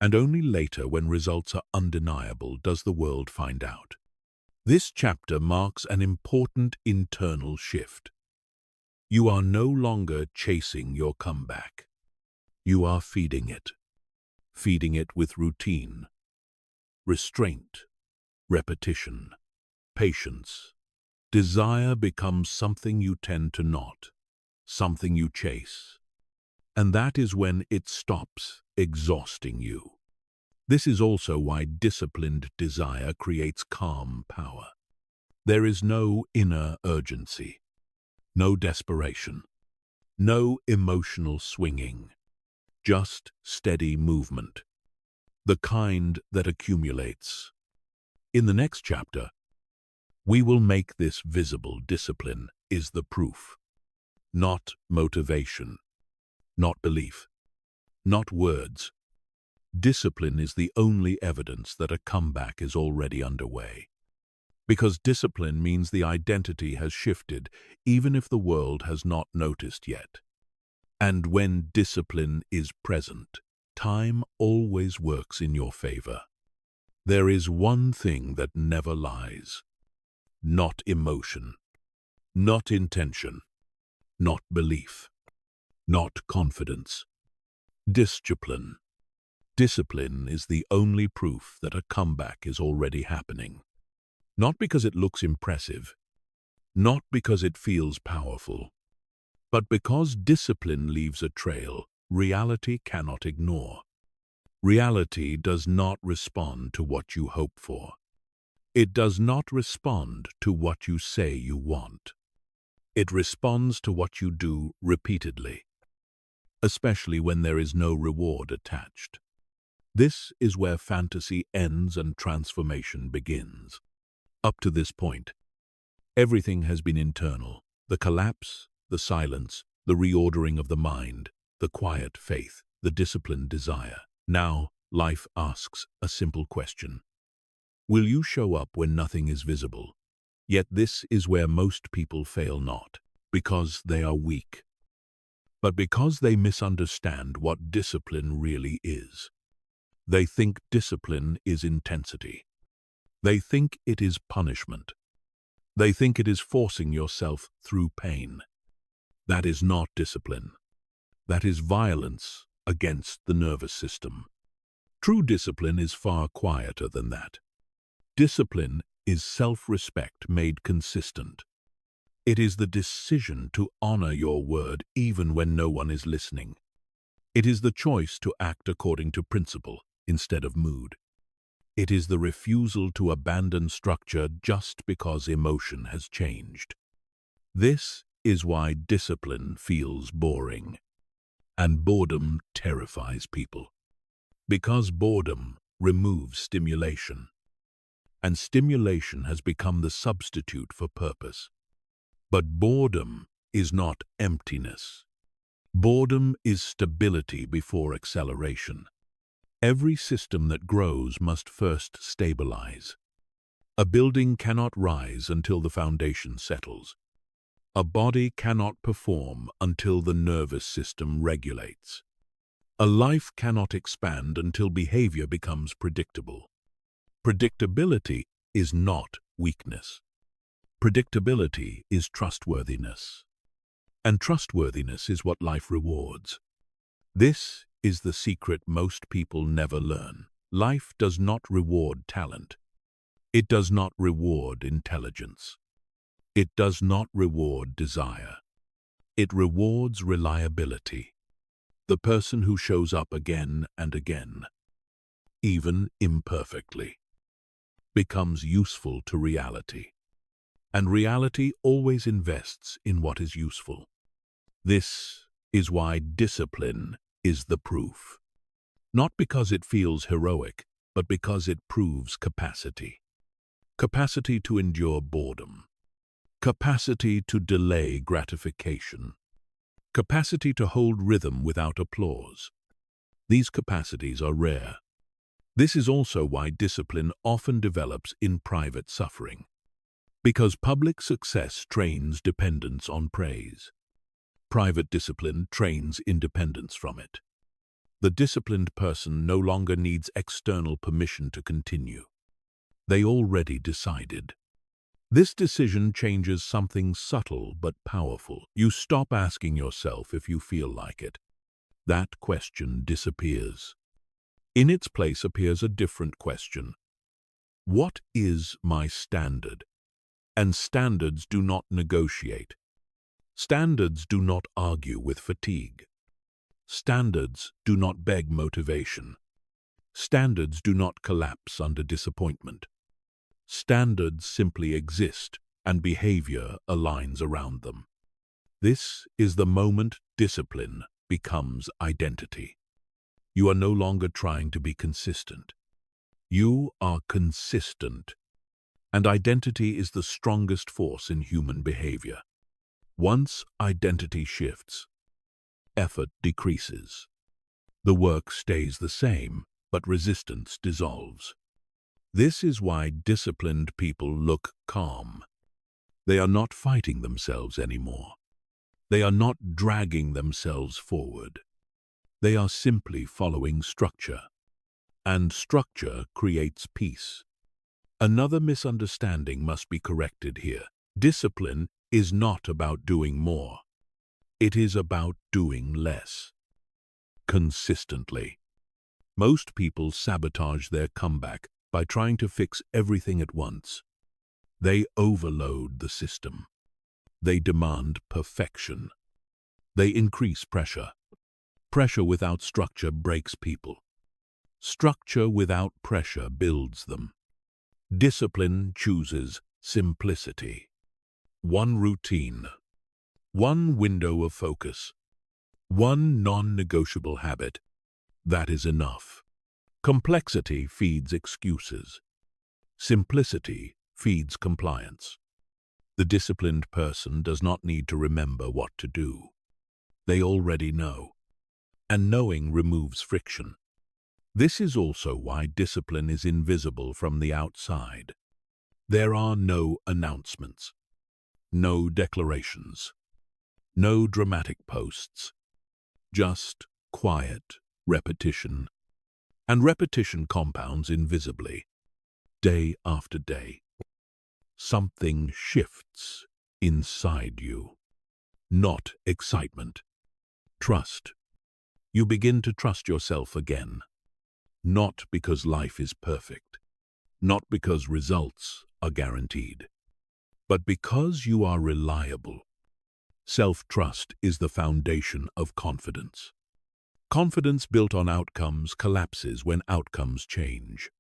And only later, when results are undeniable, does the world find out. This chapter marks an important internal shift. You are no longer chasing your comeback. You are feeding it with routine, restraint, repetition, patience. Desire becomes something you tend to not, something you chase. And that is when it stops exhausting you. This is also why disciplined desire creates calm power. There is no inner urgency, no desperation, no emotional swinging, just steady movement, the kind that accumulates. In the next chapter, we will make this visible. Discipline is the proof, not motivation, not belief, not words. Discipline is the only evidence that a comeback is already underway. Because discipline means the identity has shifted, even if the world has not noticed yet. And when discipline is present, time always works in your favor. There is one thing that never lies. Not emotion, not intention, not belief, not confidence. Discipline. Discipline is the only proof that a comeback is already happening. Not because it looks impressive, not because it feels powerful, but because discipline leaves a trail reality cannot ignore. Reality does not respond to what you hope for. It does not respond to what you say you want. It responds to what you do repeatedly, especially when there is no reward attached. This is where fantasy ends and transformation begins. Up to this point, everything has been internal. The collapse, the silence, the reordering of the mind, the quiet faith, the disciplined desire. Now, life asks a simple question. Will you show up when nothing is visible? Yet this is where most people fail, not because they are weak, but because they misunderstand what discipline really is. They think discipline is intensity. They think it is punishment. They think it is forcing yourself through pain. That is not discipline. That is violence against the nervous system. True discipline is far quieter than that. Discipline is self-respect made consistent. It is the decision to honor your word even when no one is listening. It is the choice to act according to principle instead of mood. It is the refusal to abandon structure just because emotion has changed. This is why discipline feels boring, and boredom terrifies people. Because boredom removes stimulation, and stimulation has become the substitute for purpose. But boredom is not emptiness. Boredom is stability before acceleration. Every system that grows must first stabilize. A building cannot rise until the foundation settles. A body cannot perform until the nervous system regulates. A life cannot expand until behavior becomes predictable. Predictability is not weakness. Predictability is trustworthiness. And trustworthiness is what life rewards. This is the secret most people never learn. Life does not reward talent. It does not reward intelligence. It does not reward desire. It rewards reliability. The person who shows up again and again, even imperfectly, becomes useful to reality. And reality always invests in what is useful. This is why discipline is the proof. Not because it feels heroic, but because it proves capacity. Capacity to endure boredom. Capacity to delay gratification. Capacity to hold rhythm without applause. These capacities are rare. This is also why discipline often develops in private suffering. Because public success trains dependence on praise. Private discipline trains independence from it. The disciplined person no longer needs external permission to continue. They already decided. This decision changes something subtle but powerful. You stop asking yourself if you feel like it. That question disappears. In its place appears a different question. What is my standard? And standards do not negotiate. Standards do not argue with fatigue. Standards do not beg motivation. Standards do not collapse under disappointment. Standards simply exist, and behavior aligns around them. This is the moment discipline becomes identity. You are no longer trying to be consistent. You are consistent. And identity is the strongest force in human behavior. Once identity shifts, effort decreases. The work stays the same, but resistance dissolves. This is why disciplined people look calm. They are not fighting themselves anymore. They are not dragging themselves forward. They are simply following structure. And structure creates peace. Another misunderstanding must be corrected here. Discipline is not about doing more. It is about doing less. Consistently. Most people sabotage their comeback by trying to fix everything at once. They overload the system. They demand perfection. They increase pressure. Pressure without structure breaks people. Structure without pressure builds them. Discipline chooses simplicity. One routine. One window of focus. One non-negotiable habit. That is enough. Complexity feeds excuses. Simplicity feeds compliance. The disciplined person does not need to remember what to do. They already know. And knowing removes friction. This is also why discipline is invisible from the outside. There are no announcements, no declarations, no dramatic posts, just quiet repetition. And repetition compounds invisibly, day after day. Something shifts inside you. Not excitement. Trust. You begin to trust yourself again. Not because life is perfect, not because results are guaranteed, but because you are reliable. Self-trust is the foundation of confidence. Confidence built on outcomes collapses when outcomes change.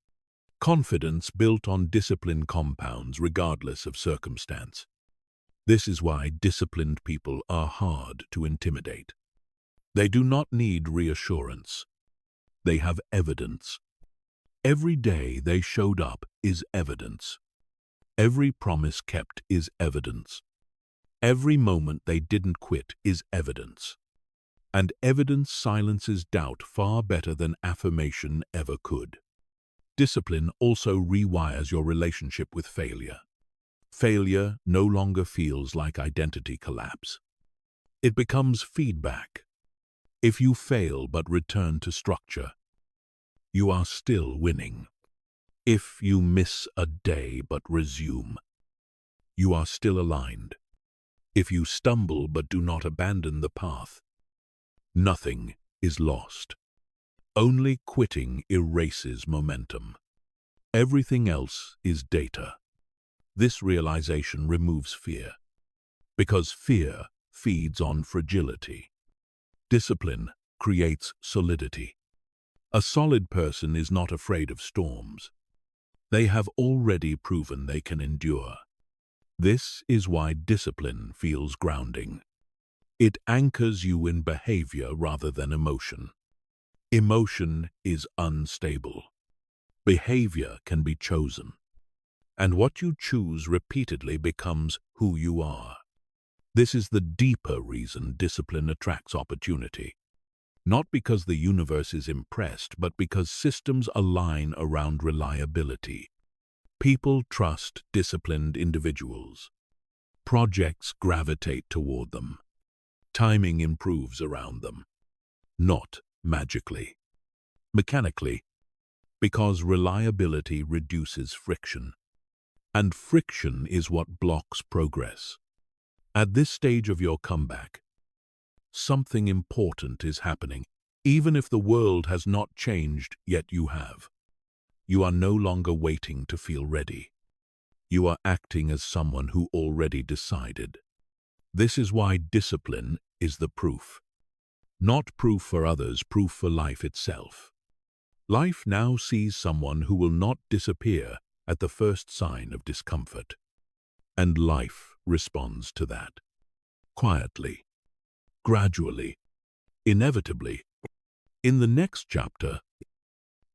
Confidence built on discipline compounds regardless of circumstance. This is why disciplined people are hard to intimidate. They do not need reassurance. They have evidence. Every day they showed up is evidence. Every promise kept is evidence. Every moment they didn't quit is evidence. And evidence silences doubt far better than affirmation ever could. Discipline also rewires your relationship with failure. Failure no longer feels like identity collapse. It becomes feedback. If you fail but return to structure, you are still winning. If you miss a day but resume, you are still aligned. If you stumble but do not abandon the path, nothing is lost. Only quitting erases momentum. Everything else is data. This realization removes fear, because fear feeds on fragility. Discipline creates solidity. A solid person is not afraid of storms. They have already proven they can endure. This is why discipline feels grounding. It anchors you in behavior rather than emotion. Emotion is unstable. Behavior can be chosen. And what you choose repeatedly becomes who you are. This is the deeper reason discipline attracts opportunity. Not because the universe is impressed, but because systems align around reliability. People trust disciplined individuals. Projects gravitate toward them. Timing improves around them. Not magically. Mechanically, because reliability reduces friction. And friction is what blocks progress. At this stage of your comeback, something important is happening. Even if the world has not changed, yet you have. You are no longer waiting to feel ready. You are acting as someone who already decided. This is why discipline is the proof. Not proof for others, proof for life itself. Life now sees someone who will not disappear at the first sign of discomfort. And life responds to that. Quietly, gradually, inevitably. In the next chapter,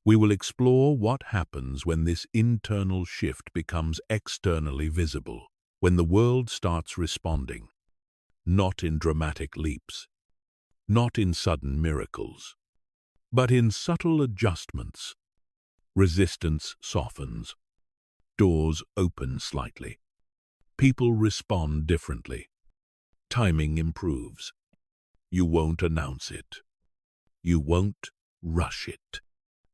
we will explore what happens when this internal shift becomes externally visible, when the world starts responding, not in dramatic leaps, not in sudden miracles, but in subtle adjustments. Resistance softens, doors open slightly, people respond differently, timing improves. You won't announce it. You won't rush it.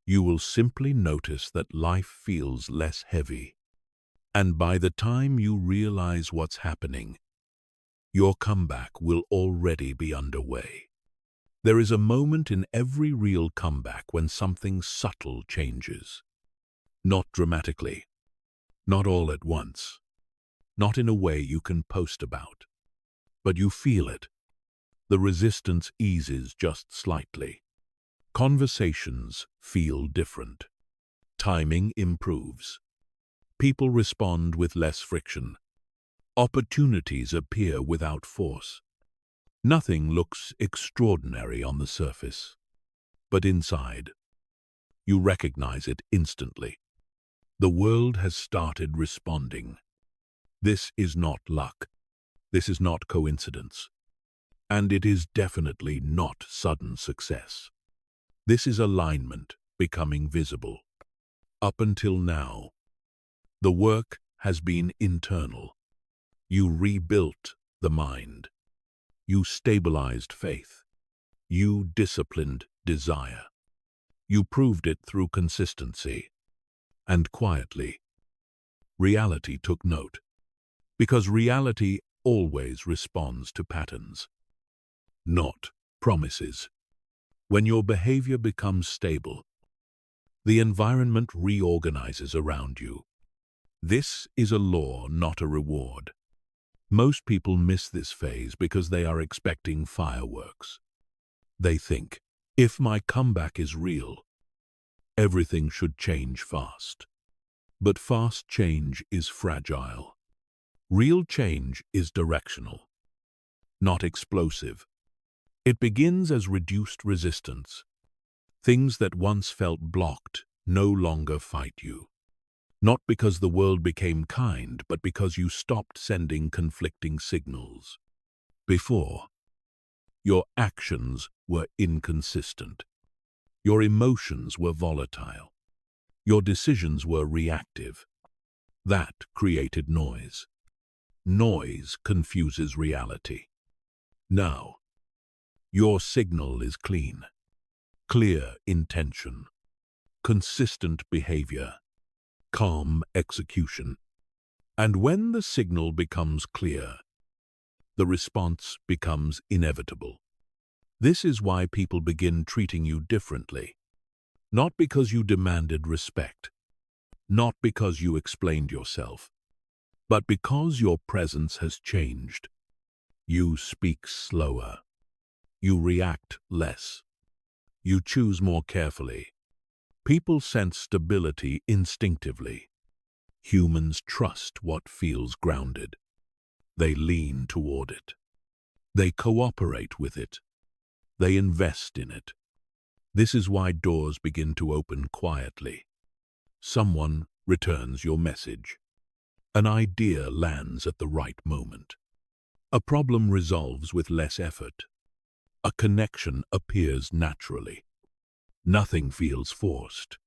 You will simply notice that life feels less heavy. And by the time you realize what's happening, your comeback will already be underway. There is a moment in every real comeback when something subtle changes. Not dramatically, not all at once, not in a way you can post about, but you feel it. The resistance eases just slightly. Conversations feel different. Timing improves. People respond with less friction. Opportunities appear without force. Nothing looks extraordinary on the surface, but inside, you recognize it instantly. The world has started responding. This is not luck. This is not coincidence. And it is definitely not sudden success. This is alignment becoming visible. Up until now, the work has been internal. You rebuilt the mind. You stabilized faith. You disciplined desire. You proved it through consistency. And quietly, reality took note. Because reality always responds to patterns, not promises. When your behavior becomes stable, the environment reorganizes around you. This is a law, not a reward. Most people miss this phase because they are expecting fireworks. They think, if my comeback is real, everything should change fast. But fast change is fragile. Real change is directional, not explosive. It begins as reduced resistance. Things that once felt blocked no longer fight you. Not because the world became kind, but because you stopped sending conflicting signals. Before, your actions were inconsistent. Your emotions were volatile. Your decisions were reactive. That created noise. Noise confuses reality. Now, your signal is clean. Clear intention. Consistent behavior. Calm execution. And when the signal becomes clear, the response becomes inevitable. This is why people begin treating you differently. Not because you demanded respect, not because you explained yourself, but because your presence has changed. You speak slower. You react less. You choose more carefully. People sense stability instinctively. Humans trust what feels grounded. They lean toward it. They cooperate with it. They invest in it. This is why doors begin to open quietly. Someone returns your message. An idea lands at the right moment. A problem resolves with less effort. A connection appears naturally. Nothing feels forced.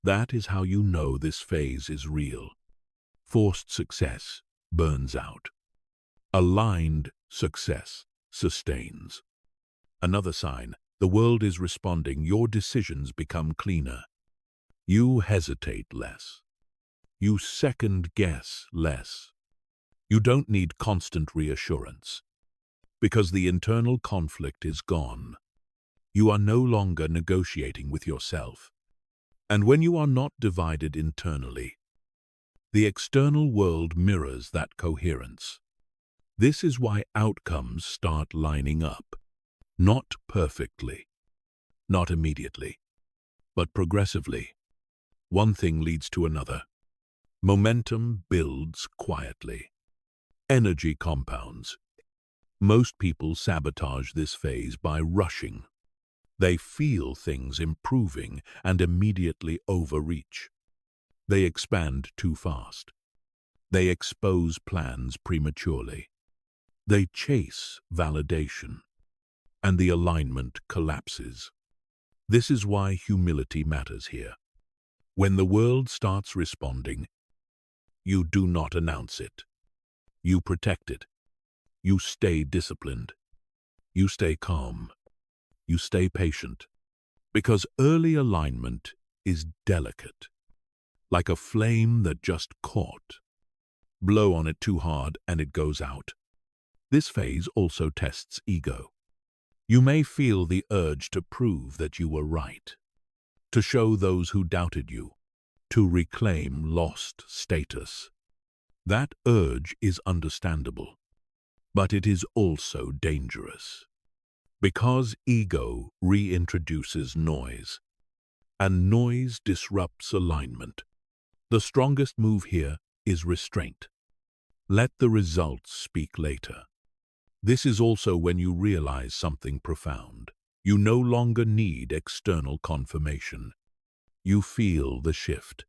That is how you know this phase is real. Forced success burns out. Aligned success sustains. Another sign, the world is responding. Your decisions become cleaner. You hesitate less. You second-guess less. You don't need constant reassurance. Because the internal conflict is gone. You are no longer negotiating with yourself. And when you are not divided internally, the external world mirrors that coherence. This is why outcomes start lining up. Not perfectly, not immediately, but progressively. One thing leads to another. Momentum builds quietly. Energy compounds. Most people sabotage this phase by rushing. They feel things improving and immediately overreach. They expand too fast. They expose plans prematurely. They chase validation, and the alignment collapses. This is why humility matters here. When the world starts responding, you do not announce it. You protect it. You stay disciplined. You stay calm. You stay patient. Because early alignment is delicate, like a flame that just caught. Blow on it too hard and it goes out. This phase also tests ego. You may feel the urge to prove that you were right, to show those who doubted you, to reclaim lost status. That urge is understandable, but it is also dangerous. Because ego reintroduces noise, and noise disrupts alignment. The strongest move here is restraint. Let the results speak later. This is also when you realize something profound. You no longer need external confirmation. You feel the shift,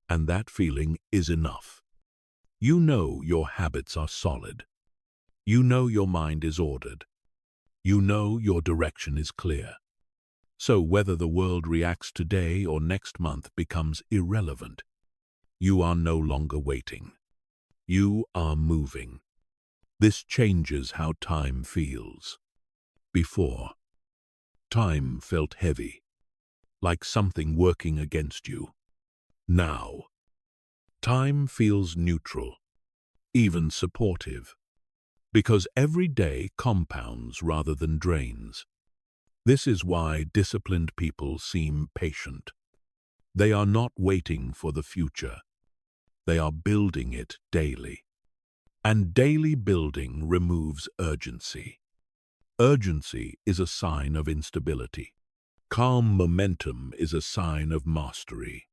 and that feeling is enough. You know your habits are solid. You know your mind is ordered. You know your direction is clear. So whether the world reacts today or next month becomes irrelevant. You are no longer waiting. You are moving. This changes how time feels. Before, time felt heavy, like something working against you. Now, time feels neutral, even supportive, because every day compounds rather than drains. This is why disciplined people seem patient. They are not waiting for the future. They are building it daily. And daily building removes urgency. Urgency is a sign of instability. Calm momentum is a sign of mastery.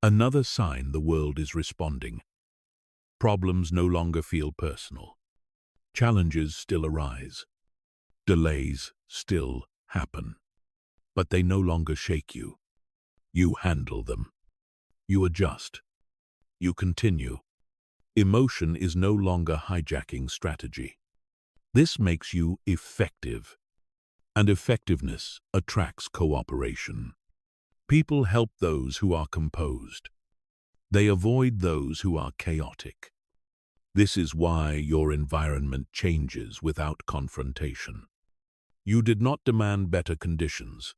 Another sign the world is responding. Problems no longer feel personal. Challenges still arise. Delays still happen. But they no longer shake you. You handle them. You adjust. You continue. Emotion is no longer hijacking strategy. This makes you effective. And effectiveness attracts cooperation. People help those who are composed. They avoid those who are chaotic. This is why your environment changes without confrontation. You did not demand better conditions.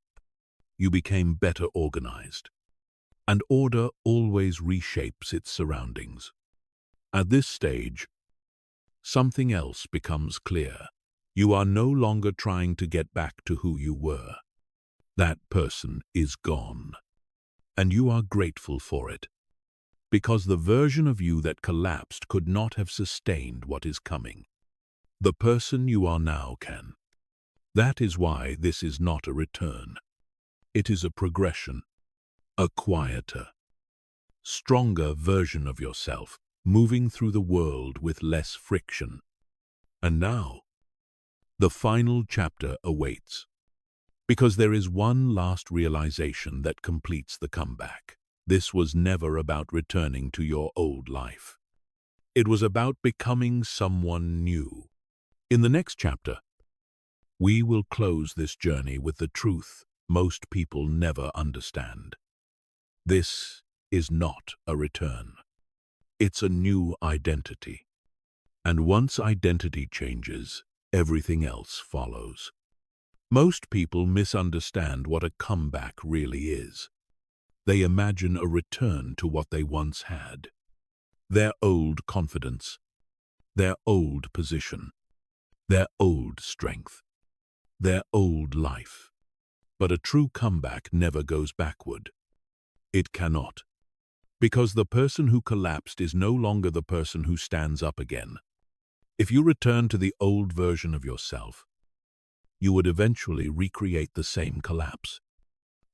You became better organized. And order always reshapes its surroundings. At this stage, something else becomes clear. You are no longer trying to get back to who you were. That person is gone. And you are grateful for it. Because the version of you that collapsed could not have sustained what is coming. The person you are now can. That is why this is not a return. It is a progression. A quieter, stronger version of yourself, moving through the world with less friction. And now, the final chapter awaits. Because there is one last realization that completes the comeback. This was never about returning to your old life. It was about becoming someone new. In the next chapter, we will close this journey with the truth most people never understand. This is not a return. It's a new identity. And once identity changes, everything else follows. Most people misunderstand what a comeback really is. They imagine a return to what they once had. Their old confidence, their old position, their old strength, their old life. But a true comeback never goes backward. It cannot. Because the person who collapsed is no longer the person who stands up again. If you return to the old version of yourself, you would eventually recreate the same collapse.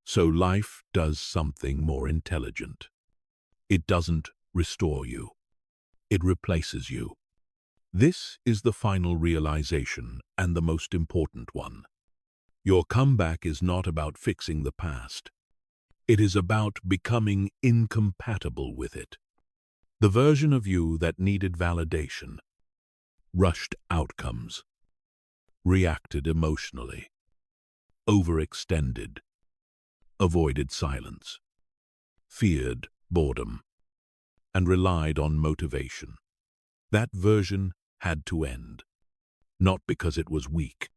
So life does something more intelligent. It doesn't restore you. It replaces you. This is the final realization and the most important one. Your comeback is not about fixing the past. It is about becoming incompatible with it. The version of you that needed validation, rushed outcomes, reacted emotionally, overextended, avoided silence, feared boredom, and relied on motivation. That version had to end, not because it was weak,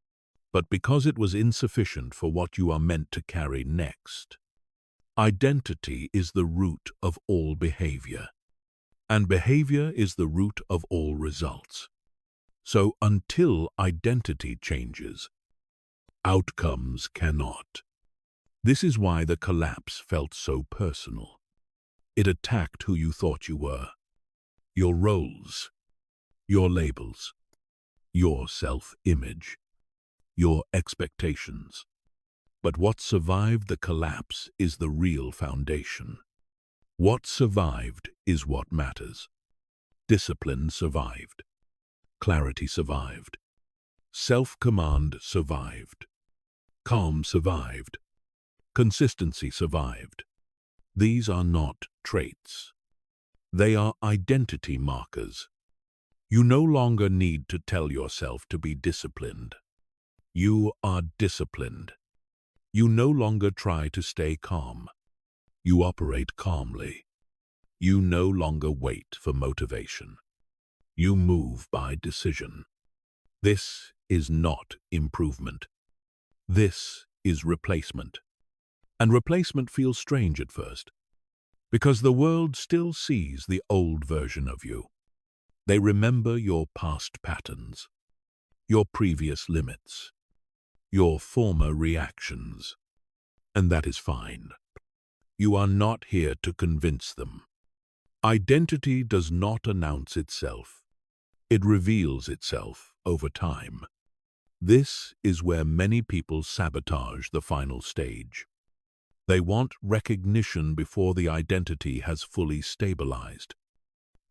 but because it was insufficient for what you are meant to carry next. Identity is the root of all behavior, and behavior is the root of all results. So until identity changes, outcomes cannot. This is why the collapse felt so personal. It attacked who you thought you were, your roles, your labels, your self-image, your expectations. But what survived the collapse is the real foundation. What survived is what matters. Discipline survived. Clarity survived. Self-command survived. Calm survived. Consistency survived. These are not traits. They are identity markers. You no longer need to tell yourself to be disciplined. You are disciplined. You no longer try to stay calm. You operate calmly. You no longer wait for motivation. You move by decision. This is not improvement. This is replacement. And replacement feels strange at first, because the world still sees the old version of you. They remember your past patterns, your previous limits, your former reactions. And that is fine. You are not here to convince them. Identity does not announce itself. It reveals itself over time. This is where many people sabotage the final stage. They want recognition before the identity has fully stabilized.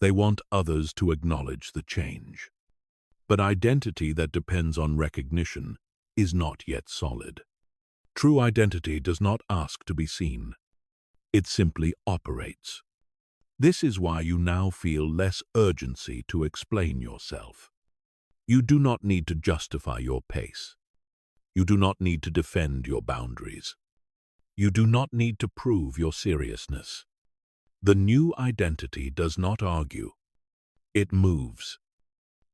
They want others to acknowledge the change. But identity that depends on recognition is not yet solid. True identity does not ask to be seen. It simply operates. This is why you now feel less urgency to explain yourself. You do not need to justify your pace. You do not need to defend your boundaries. You do not need to prove your seriousness. The new identity does not argue. It moves.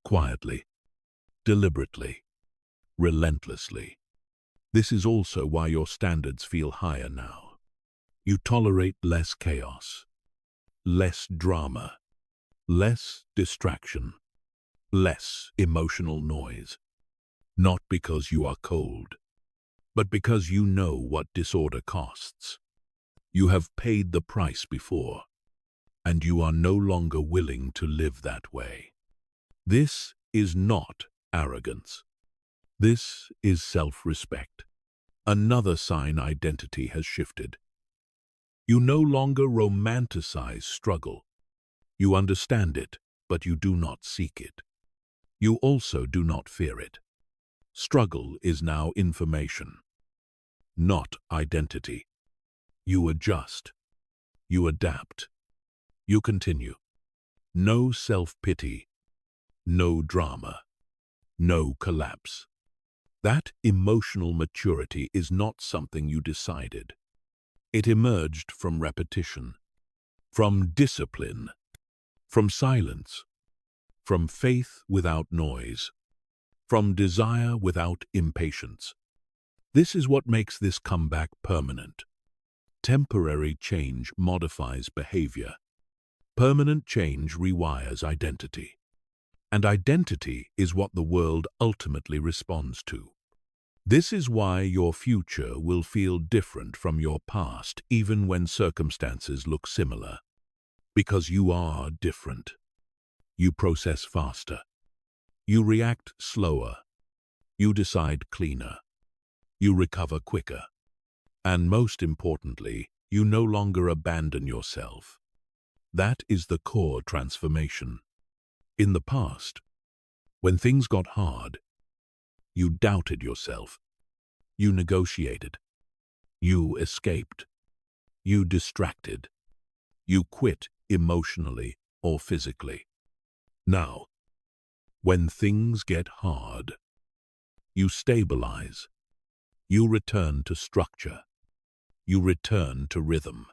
Quietly, deliberately, relentlessly. This is also why your standards feel higher now. You tolerate less chaos, less drama, less distraction, less emotional noise. Not because you are cold, but because you know what disorder costs. You have paid the price before, and you are no longer willing to live that way. This is not arrogance. This is self-respect. Another sign identity has shifted. You no longer romanticize struggle. You understand it, but you do not seek it. You also do not fear it. Struggle is now information, not identity. You adjust. You adapt. You continue. No self-pity. No drama. No collapse. That emotional maturity is not something you decided. It emerged from repetition, from discipline, from silence, from faith without noise, from desire without impatience. This is what makes this comeback permanent. Temporary change modifies behavior. Permanent change rewires identity. And identity is what the world ultimately responds to. This is why your future will feel different from your past, even when circumstances look similar. Because you are different. You process faster. You react slower. You decide cleaner. You recover quicker. And most importantly, you no longer abandon yourself. That is the core transformation. In the past, when things got hard, you doubted yourself. You negotiated. You escaped. You distracted. You quit emotionally or physically. Now, when things get hard, you stabilize. You return to structure. You return to rhythm.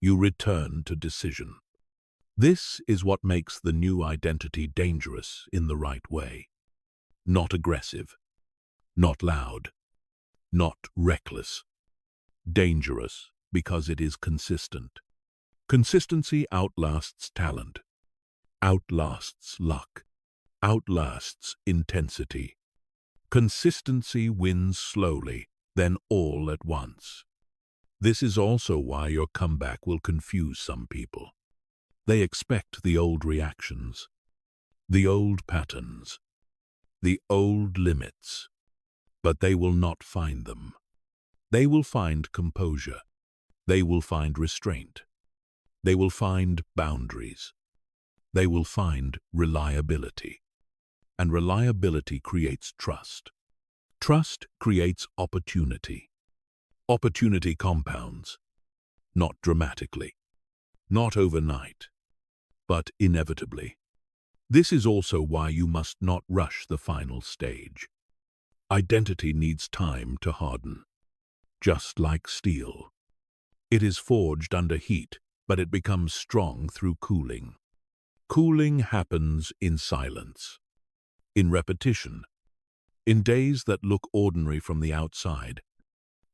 You return to decision. This is what makes the new identity dangerous in the right way. Not aggressive. Not loud. Not reckless. Dangerous because it is consistent. Consistency outlasts talent. Outlasts luck. Outlasts intensity. Consistency wins slowly, then all at once. This is also why your comeback will confuse some people. They expect the old reactions, the old patterns, the old limits, but they will not find them. They will find composure. They will find restraint. They will find boundaries. They will find reliability. And reliability creates trust. Trust creates opportunity. Opportunity compounds, not dramatically, not overnight, but inevitably. This is also why you must not rush the final stage. Identity needs time to harden, just like steel. It is forged under heat but it becomes strong through cooling. Cooling happens in silence, in repetition, in days that look ordinary from the outside.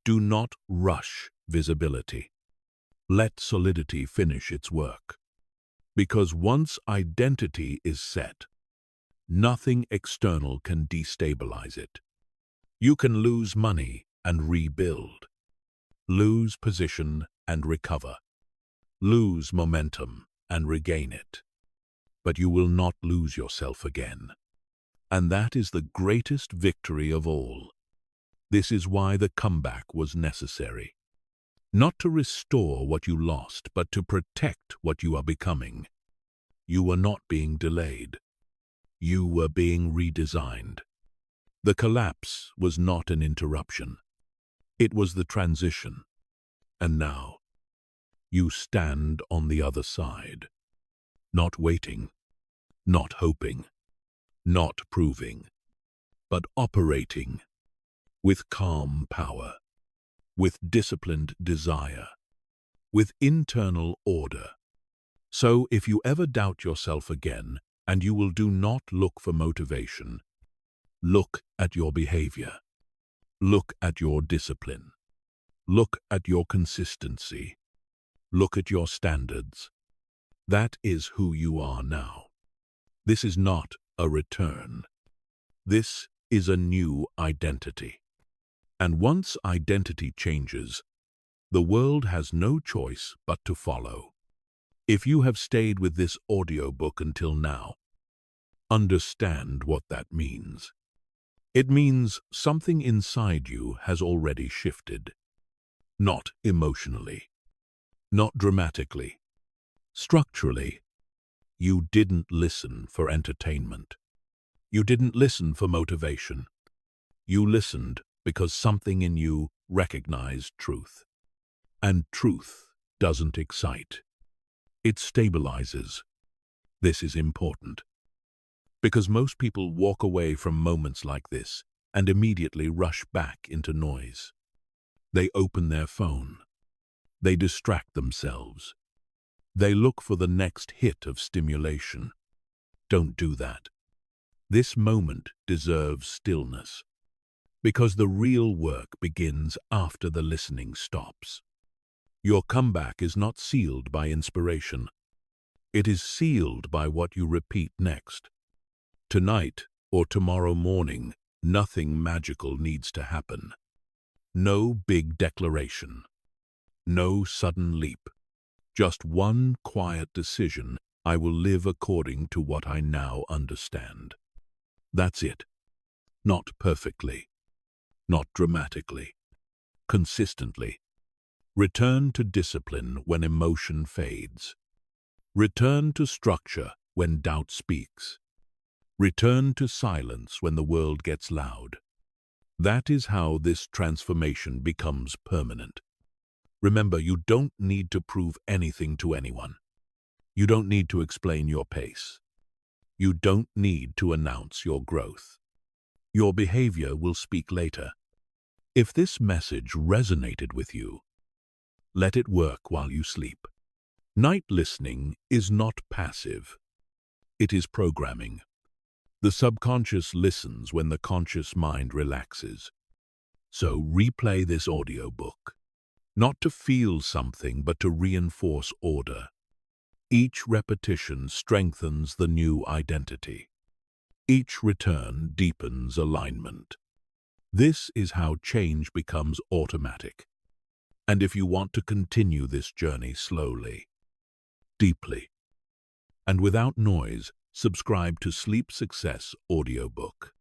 Do not rush visibility. Let solidity finish its work. Because once identity is set, nothing external can destabilize it. You can lose money and rebuild, lose position and recover, lose momentum and regain it. But you will not lose yourself again. And that is the greatest victory of all. This is why the comeback was necessary. Not to restore what you lost, but to protect what you are becoming. You were not being delayed. You were being redesigned. The collapse was not an interruption. It was the transition. And now, you stand on the other side. Not waiting, not hoping, not proving, but operating with calm power, with disciplined desire, with internal order. So if you ever doubt yourself again, and you will do not look for motivation, look at your behavior, look at your discipline, look at your consistency, look at your standards. That is who you are now. This is not a return. This is a new identity. And once identity changes, the world has no choice but to follow. If you have stayed with this audiobook until now, understand what that means. It means something inside you has already shifted. Not emotionally, not dramatically, structurally. You didn't listen for entertainment. You didn't listen for motivation. You listened because something in you recognized truth. And truth doesn't excite. It stabilizes. This is important. Because most people walk away from moments like this and immediately rush back into noise. They open their phone. They distract themselves. They look for the next hit of stimulation. Don't do that. This moment deserves stillness, because the real work begins after the listening stops. Your comeback is not sealed by inspiration. It is sealed by what you repeat next. Tonight or tomorrow morning, nothing magical needs to happen. No big declaration. No sudden leap. Just one quiet decision: I will live according to what I now understand. That's it. Not perfectly. Not dramatically. Consistently. Return to discipline when emotion fades. Return to structure when doubt speaks. Return to silence when the world gets loud. That is how this transformation becomes permanent. Remember, you don't need to prove anything to anyone. You don't need to explain your pace. You don't need to announce your growth. Your behavior will speak later. If this message resonated with you, let it work while you sleep. Night listening is not passive. It is programming. The subconscious listens when the conscious mind relaxes. So replay this audiobook. Not to feel something, but to reinforce order. Each repetition strengthens the new identity. Each return deepens alignment. This is how change becomes automatic. And if you want to continue this journey slowly, deeply, and without noise, subscribe to Sleep Success Audiobook.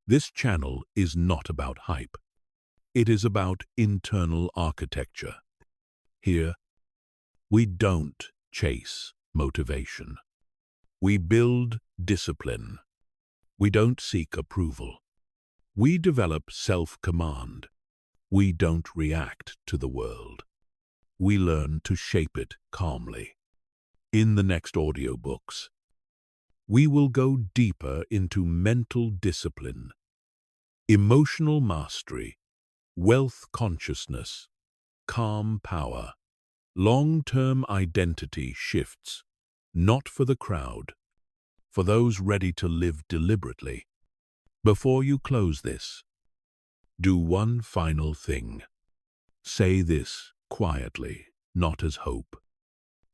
This channel is not about hype. It is about internal architecture. Here, we don't chase motivation. We build discipline. We don't seek approval. We develop self-command. We don't react to the world. We learn to shape it calmly. In the next audiobooks, we will go deeper into mental discipline, emotional mastery, wealth consciousness, calm power, Long-term identity shifts, not for the crowd, for those ready to live deliberately. Before you close this, do one final thing. Say this quietly, not as hope,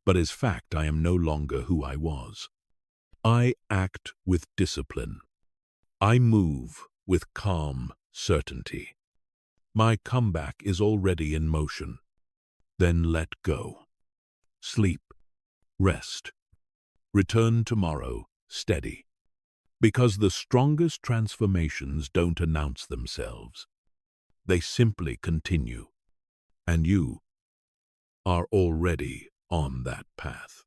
but as fact. I am no longer who I was. I act with discipline. I move with calm certainty. My comeback is already in motion. Then let go. Sleep. Rest. Return tomorrow, steady. Because the strongest transformations don't announce themselves. They simply continue. And you are already on that path.